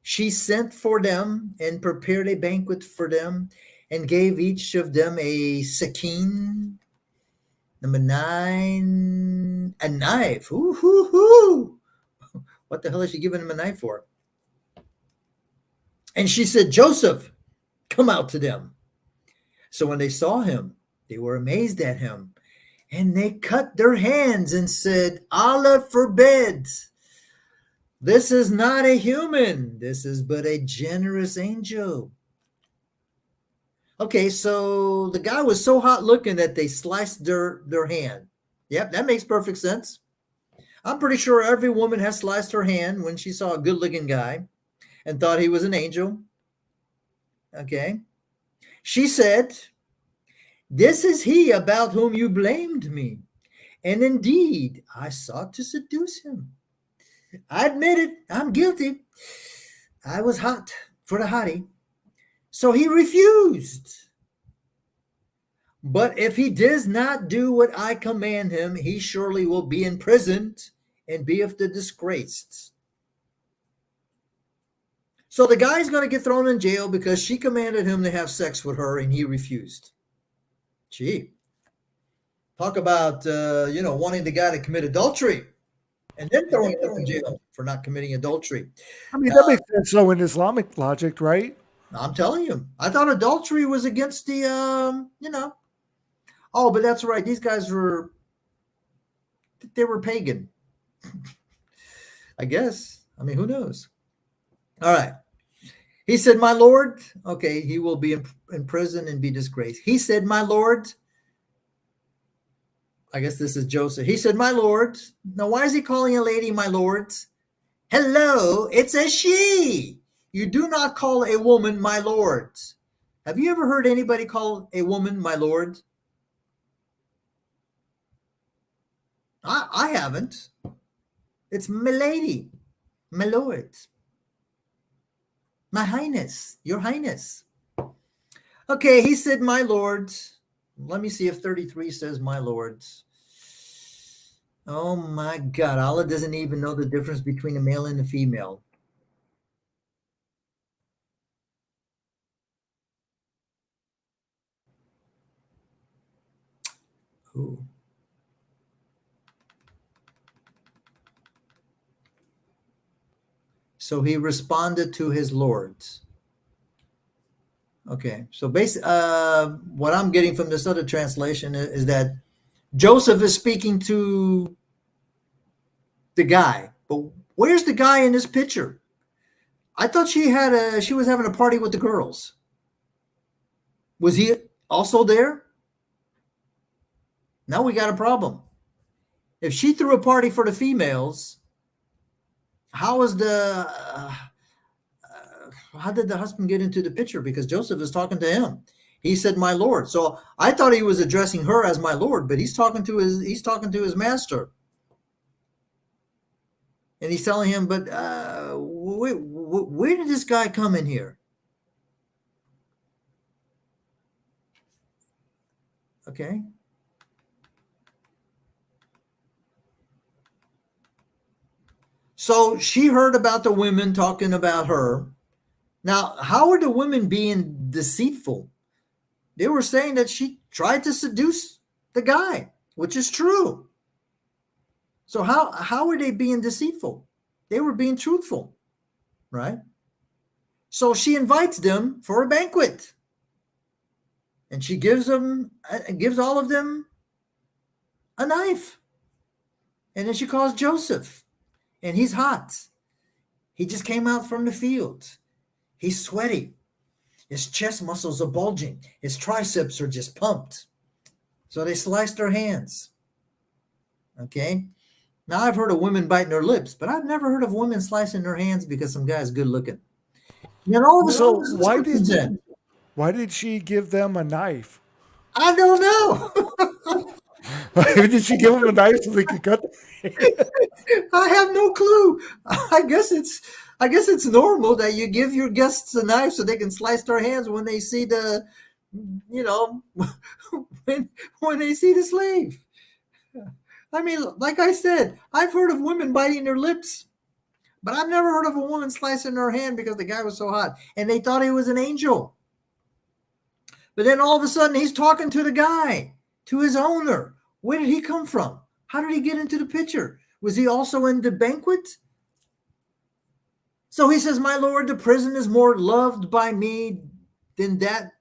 she sent for them and prepared a banquet for them and gave each of them a sakin. Number 9, a knife. Ooh, hoo, hoo. What the hell is she giving him a knife for? And she said, Joseph, come out to them. So when they saw him, they were amazed at him. And they cut their hands and said, Allah forbid. This is not a human. This is but a generous angel. Okay, so the guy was so hot looking that they sliced their hand. Yep, that makes perfect sense. I'm pretty sure every woman has sliced her hand when she saw a good looking guy and thought he was an angel. Okay. She said, this is he about whom you blamed me. And indeed, I sought to seduce him. I admit it, I'm guilty. I was hot for the hottie. So he refused. But if he does not do what I command him, he surely will be imprisoned and be of the disgraced. So the guy's going to get thrown in jail because she commanded him to have sex with her and he refused. Gee. Talk about, wanting the guy to commit adultery and then throwing him in jail for not committing adultery. I mean, that makes sense, so in Islamic logic, right? I'm telling you, I thought adultery was against the, Oh, but that's right. These guys they were pagan. I guess. I mean, who knows? All right. He said, my Lord, okay, he will be in prison and be disgraced. He said, my Lord, I guess this is Joseph. He said, my Lord. Now, why is he calling a lady my Lord? Hello, it's a she. You do not call a woman my Lord. Have you ever heard anybody call a woman my Lord? I haven't. It's my lady, my Lord, my Highness, your Highness. Okay, he said, my Lord. Let me see if 33 says my Lord. Oh my God, Allah doesn't even know the difference between a male and a female. Ooh. So he responded to his lords. Okay, so basically, what I'm getting from this other translation is that Joseph is speaking to the guy, but where's the guy in this picture? I thought she was having a party with the girls. Was he also there? Now we got a problem. If she threw a party for the females, how was how did the husband get into the picture? Because Joseph is talking to him. He said, "My Lord." So I thought he was addressing her as my Lord, but he's talking to his master, and he's telling him, "But where did this guy come in here?" Okay. So she heard about the women talking about her. Now, how are the women being deceitful? They were saying that she tried to seduce the guy, which is true. So how are they being deceitful? They were being truthful, right? So she invites them for a banquet, and she gives all of them a knife, and then she calls Joseph, and he's hot. He just came out from the field. He's sweaty. His chest muscles are bulging. His triceps are just pumped. So they sliced her hands. Okay. Now I've heard of women biting their lips, but I've never heard of women slicing their hands because some guy's good looking. And then all of a So sudden, why did she give them a knife? I don't know. Did she give them a knife so they could cut? I have no clue. I guess it's normal that you give your guests a knife so they can slice their hands when they see when they see the slave. I mean, like I said, I've heard of women biting their lips, but I've never heard of a woman slicing her hand because the guy was so hot and they thought he was an angel. But then all of a sudden he's talking to the guy, to his owner. Where did he come from? How did he get into the picture? Was he also in the banquet? So he says, "My Lord, the prison is more loved by me than that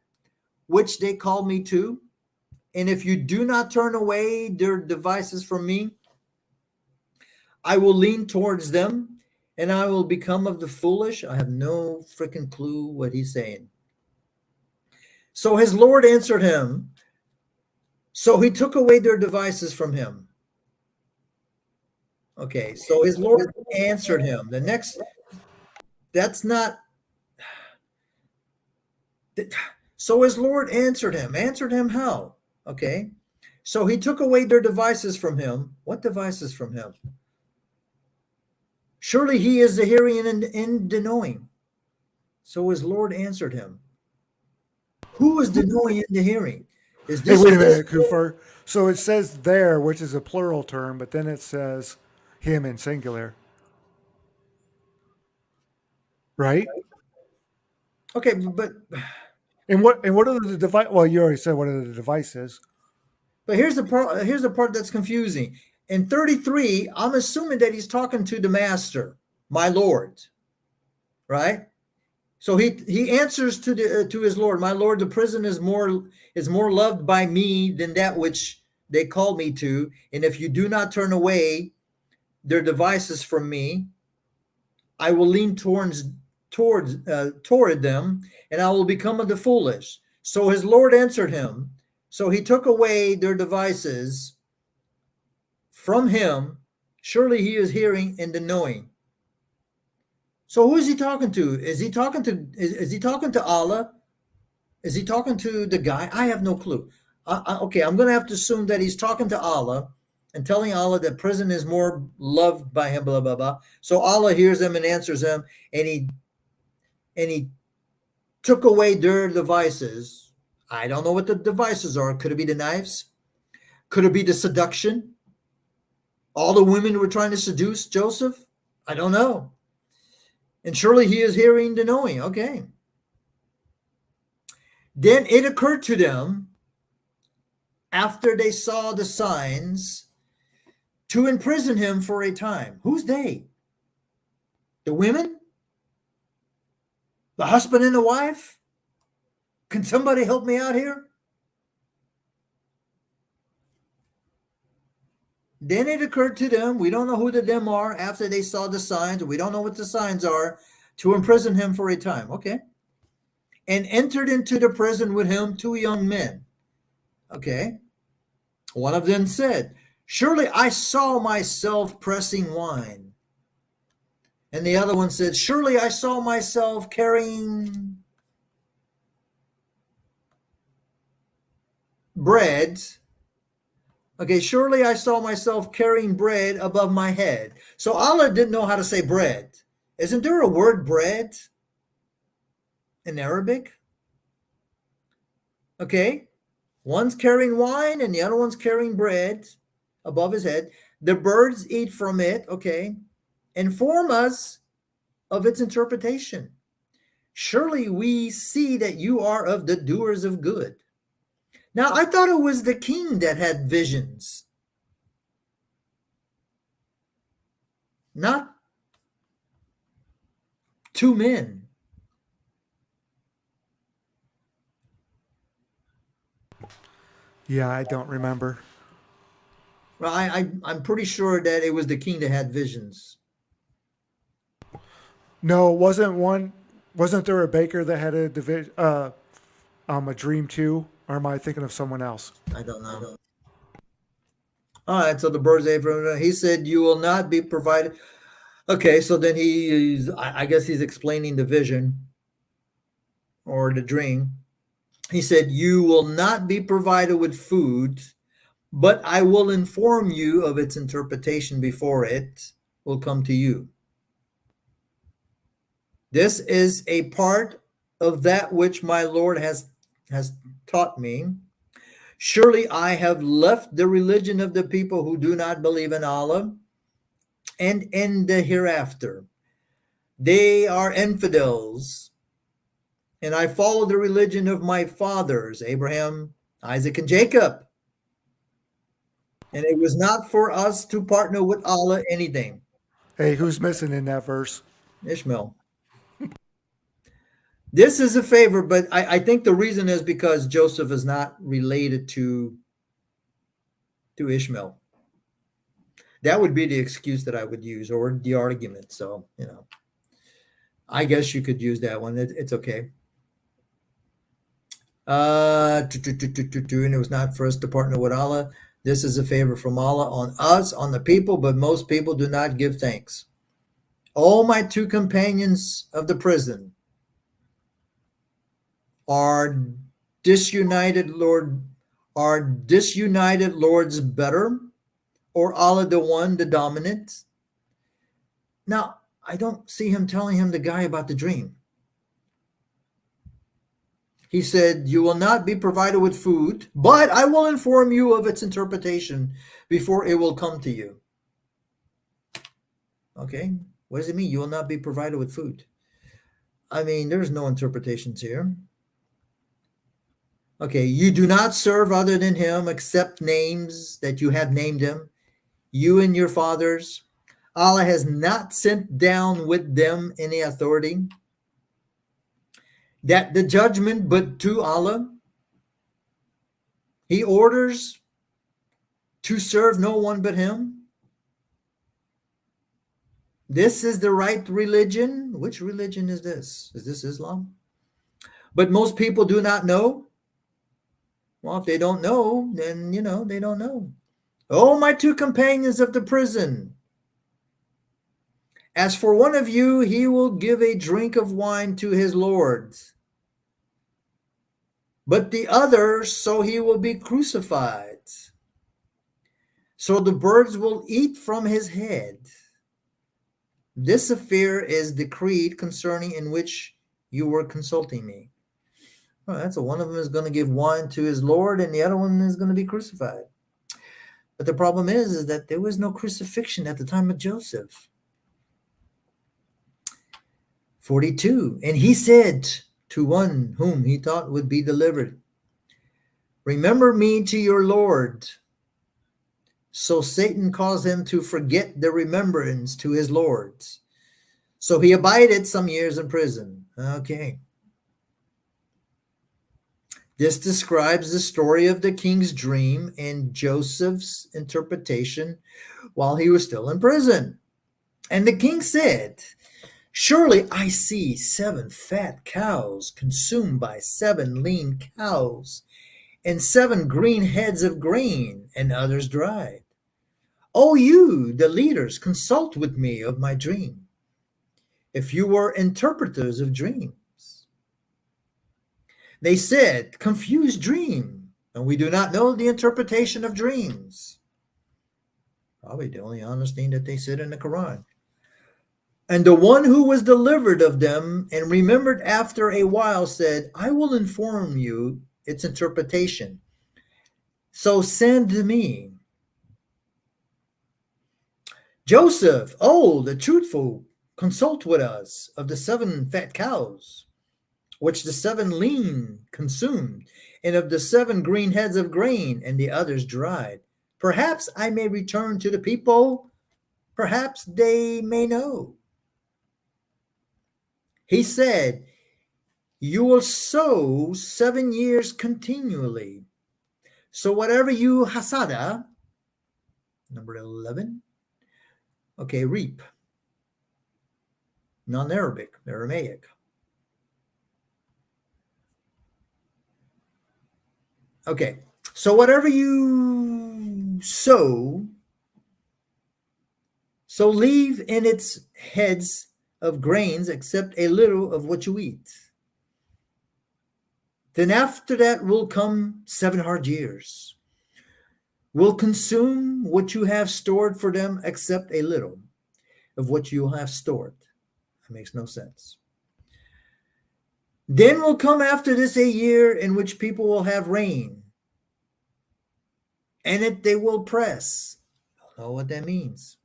which they call me to. And if you do not turn away their devices from me, I will lean towards them and I will become of the foolish." I have no freaking clue what he's saying. So his Lord answered him. So he took away their devices from him. Okay, so his Lord answered him. That's not. So his Lord answered him. Answered him how? Okay, so he took away their devices from him. What devices from him? Surely he is the hearing and the knowing. So his Lord answered him. Who is the knowing and the hearing? Is Hey, this? wait a minute, Cooper. So it says there, which is a plural term, but then it says him in singular. Right? Okay, but And what are the device? Well, you already said what are the devices. here's the part. Here's the part that's confusing. In 33, I'm assuming that he's talking to the master, my Lord, right? So he answers to his Lord, "My Lord, the prison is more loved by me than that which they call me to. And if you do not turn away their devices from me, I will lean toward them, and I will become of the foolish." So his Lord answered him. So he took away their devices from him. Surely he is hearing and the knowing. So who is he talking to? Is he talking to Allah? Is he talking to the guy? I have no clue. Okay, I'm going to have to assume that he's talking to Allah and telling Allah that prison is more loved by him, blah, blah, blah. So Allah hears him and answers him, and he took away their devices. I don't know what the devices are. Could it be the knives? Could it be the seduction? All the women were trying to seduce Joseph? I don't know. And surely he is hearing the knowing. Okay. Then it occurred to them, after they saw the signs, to imprison him for a time. Who's they? The women? The husband and the wife? Can somebody help me out here? Then it occurred to them, we don't know who the them are, after they saw the signs, we don't know what the signs are, to imprison him for a time. Okay. And entered into the prison with him 2 young men. Okay. One of them said, Surely I saw myself pressing wine. And the other one said, surely I saw myself carrying bread. Okay, surely I saw myself carrying bread above my head. So Allah didn't know how to say bread. Isn't there a word bread in Arabic? Okay, one's carrying wine and the other one's carrying bread above his head. The birds eat from it. Okay, inform us of its interpretation. Surely we see that you are of the doers of good. Now, I thought it was the king that had visions, not two men. Yeah, I don't remember. Well, I'm pretty sure that it was the king that had visions. No, wasn't one. Wasn't there a baker that had a dream too? Or am I thinking of someone else? I don't know. All right, so the birds ate from it. He said, "You will not be provided." Okay, so then I guess he's explaining the vision or the dream. He said, "You will not be provided with food, but I will inform you of its interpretation before it will come to you. This is a part of that which my Lord has taught me. Surely I have left the religion of the people who do not believe in Allah and in the hereafter. They are infidels, and I follow the religion of my fathers, Abraham, Isaac, and Jacob. And it was not for us to partner with Allah anything." Hey, who's missing in that verse? Ishmael. This is a favor, but I think the reason is because Joseph is not related to Ishmael. That would be the excuse that I would use or the argument. So, I guess you could use that one. It's okay. And it was not for us to partner with Allah. This is a favor from Allah on us, on the people, but most people do not give thanks. All my two companions of the prison are disunited lords better, or Allah the one, the dominant? Now, I don't see him telling him the guy about the dream. He said, "You will not be provided with food, but I will inform you of its interpretation before it will come to you." Okay, what does it mean? You will not be provided with food. I mean, there's no interpretations here. Okay, you do not serve other than him except names that you have named him, you and your fathers. Allah has not sent down with them any authority, that the judgment but to Allah. He orders to serve no one but him. This is the right religion. Which religion is this? Is this Islam? But most people do not know. Well, if they don't know, then, they don't know. Oh, my two companions of the prison. As for one of you, he will give a drink of wine to his Lord. But the other, so he will be crucified. So the birds will eat from his head. This affair is decreed concerning in which you were consulting me. So one of them is going to give wine to his Lord, and the other one is going to be crucified. But the problem is that there was no crucifixion at the time of Joseph. 42. And he said to one whom he thought would be delivered, "Remember me to your Lord." So Satan caused him to forget the remembrance to his Lord. So he abided some years in prison. Okay. This describes the story of the king's dream and Joseph's interpretation while he was still in prison. And the king said, "Surely I see 7 fat cows consumed by 7 lean cows, and 7 green heads of grain, and others dried. O you, the leaders, consult with me of my dream. If you were interpreters of dreams. They said, confused dream, and we do not know the interpretation of dreams. Probably the only honest thing that they said in the Quran. And the one who was delivered of them and remembered after a while said, I will inform you its interpretation. So send me. Joseph, oh, the truthful, consult with us of the 7 fat cows, which the 7 lean consumed, and of the 7 green heads of grain, and the others dried. Perhaps I may return to the people, perhaps they may know. He said, you will sow 7 years continually. So whatever you hasada, number 11, okay, reap. Non-Arabic, Aramaic. Okay, so whatever you sow, so leave in its heads of grains except a little of what you eat. Then after that will come 7 hard years. Will consume what you have stored for them except a little of what you have stored. That makes no sense. Then will come after this a year in which people will have rain, and it they will press. I don't know what that means.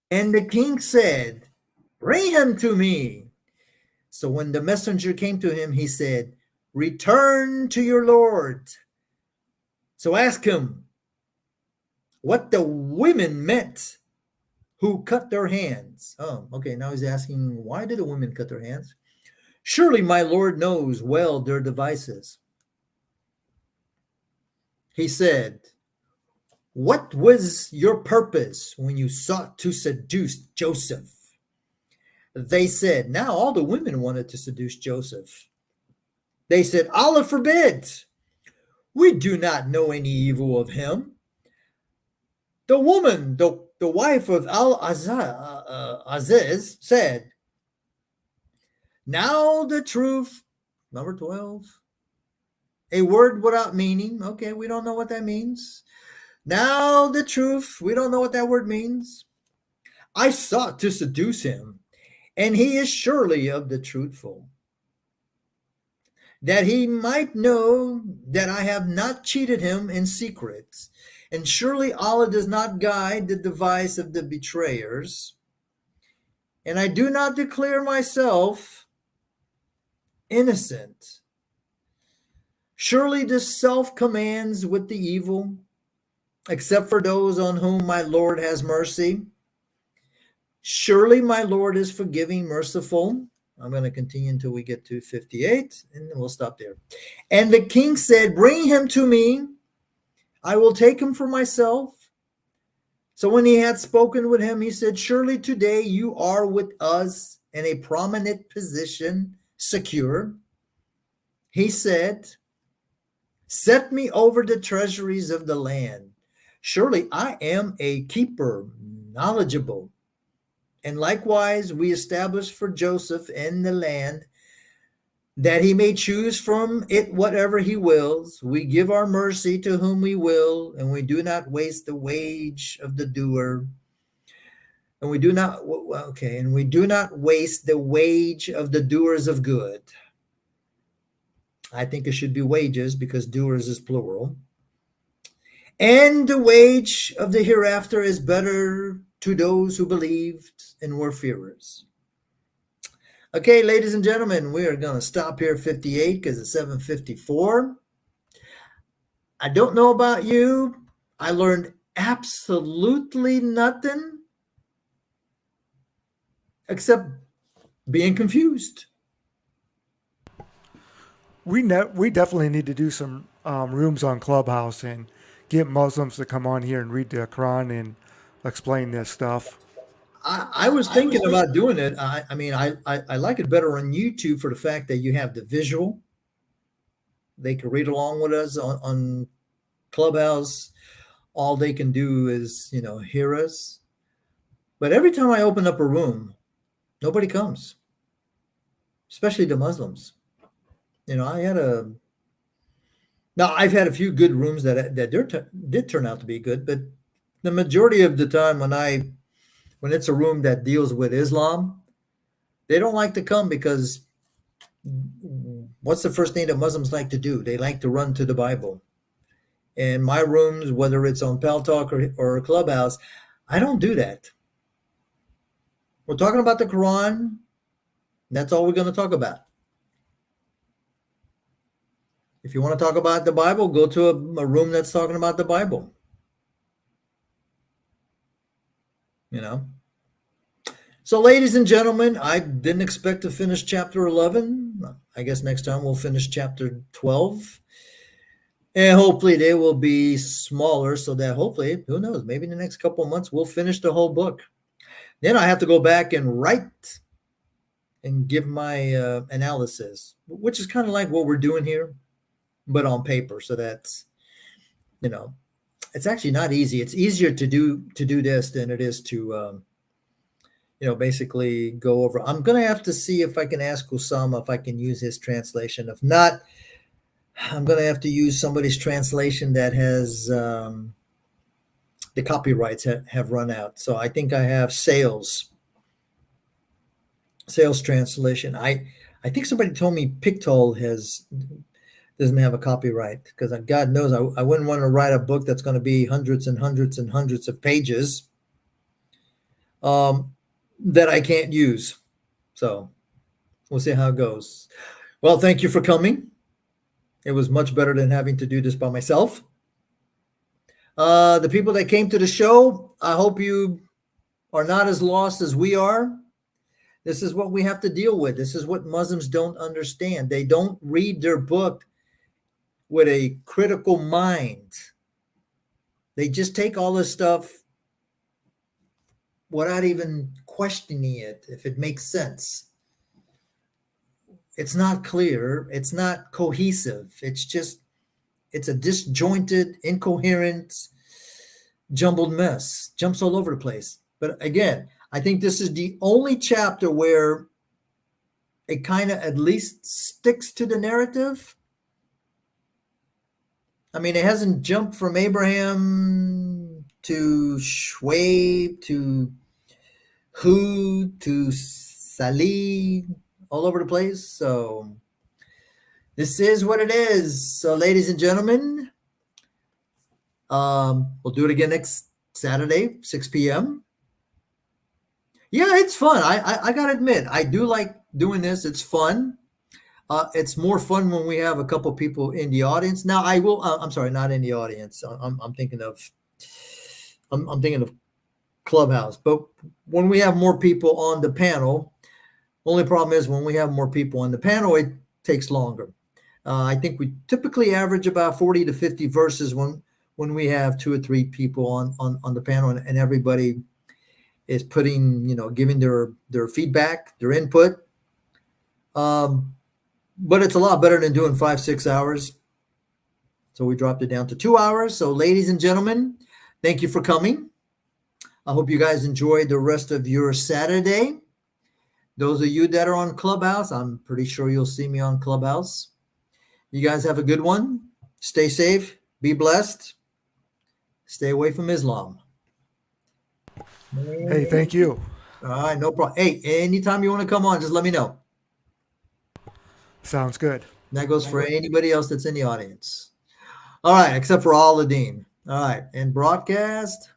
And the king said, bring him to me. So when the messenger came to him, he said, return to your Lord. So ask him what the women meant who cut their hands. Oh, okay. Now he's asking, why did the women cut their hands? Surely my Lord knows well their devices. He said, what was your purpose when you sought to seduce Joseph? They said, now all the women wanted to seduce Joseph. They said, Allah forbid. We do not know any evil of him. The woman, the wife of Al-Aziz said, now the truth, number 12, a word without meaning. Okay, we don't know what that means. Now the truth, we don't know what that word means. I sought to seduce him, and he is surely of the truthful, that he might know that I have not cheated him in secret. And surely Allah does not guide the device of the betrayers. And I do not declare myself innocent. Surely the self commands with the evil, except for those on whom my Lord has mercy. Surely my Lord is forgiving, merciful. I'm going to continue until we get to 58, and then we'll stop there. And the king said, bring him to me. I will take him for myself. So when he had spoken with him, he said, surely today you are with us in a prominent position, secure. He said, set me over the treasuries of the land. Surely I am a keeper, knowledgeable. And likewise, we establish for Joseph in the land that he may choose from it whatever he wills. We give our mercy to whom we will, and we do not waste the wage of the doer. And we do not waste the wage of the doers of good. I think it should be wages because doers is plural. And the wage of the hereafter is better to those who believed and were fearers. Okay, ladies and gentlemen, we are going to stop here 58 because it's 7:54. I don't know about you. I learned absolutely nothing except being confused. We definitely need to do some rooms on Clubhouse and get Muslims to come on here and read the Quran and explain this stuff. I was thinking about doing it. I mean, I like it better on YouTube for the fact that you have the visual. They can read along with us on Clubhouse, all they can do is, hear us. But every time I open up a room, nobody comes, especially the Muslims. I've had a few good rooms that did turn out to be good, but the majority of the time when it's a room that deals with Islam, they don't like to come because what's the first thing that Muslims like to do? They like to run to the Bible. And my rooms, whether it's on Pal Talk or Clubhouse, I don't do that. We're talking about the Quran. That's all we're going to talk about. If you want to talk about the Bible, go to a room that's talking about the Bible. So, ladies and gentlemen, I didn't expect to finish chapter 11. I guess next time we'll finish chapter 12. And hopefully they will be smaller so that hopefully, who knows, maybe in the next couple of months we'll finish the whole book. Then I have to go back and write and give my analysis, which is kind of like what we're doing here, but on paper. So that's, it's actually not easy. It's easier to do this than it is to, basically go over. I'm going to have to see if I can ask Osama if I can use his translation. If not, I'm going to have to use somebody's translation that has the copyrights have run out. So I think I have sales translation. I think somebody told me Pictol doesn't have a copyright because God knows I wouldn't want to write a book that's going to be hundreds and hundreds and hundreds of pages that I can't use. So we'll see how it goes. Well, thank you for coming. It was much better than having to do this by myself. The people that came to the show, I hope you are not as lost as we are. This is what we have to deal with. This is what Muslims don't understand. They don't read their book with a critical mind. They just take all this stuff without even questioning it, if it makes sense. It's not clear. It's not cohesive. It's a disjointed, incoherent, jumbled mess. Jumps all over the place. But again, I think this is the only chapter where it kind of at least sticks to the narrative. I mean, it hasn't jumped from Abraham to Shuaib to Hud to Salih, all over the place. So this is what it is. So, ladies and gentlemen, we'll do it again next Saturday, 6 p.m. Yeah, it's fun. I gotta admit, I do like doing this. It's fun. It's more fun when we have a couple people in the audience. Now, I will. I'm sorry, not in the audience. I'm thinking of. I'm thinking of Clubhouse. But when we have more people on the panel, only problem is when we have more people on the panel, it takes longer. I think we typically average about 40 to 50 verses when we have 2 or 3 people on the panel, and everybody is putting, giving their feedback, their input. But it's a lot better than doing 5-6 hours. So we dropped it down to 2 hours. So, ladies and gentlemen, thank you for coming. I hope you guys enjoyed the rest of your Saturday. Those of you that are on Clubhouse, I'm pretty sure you'll see me on Clubhouse. You guys have a good one. Stay safe. Be blessed. Stay away from Islam. Hey, thank you. All right, no problem. Hey, anytime you want to come on, just let me know. Sounds good. That goes for anybody else that's in the audience. All right, except for Aladdin. All right, and broadcast.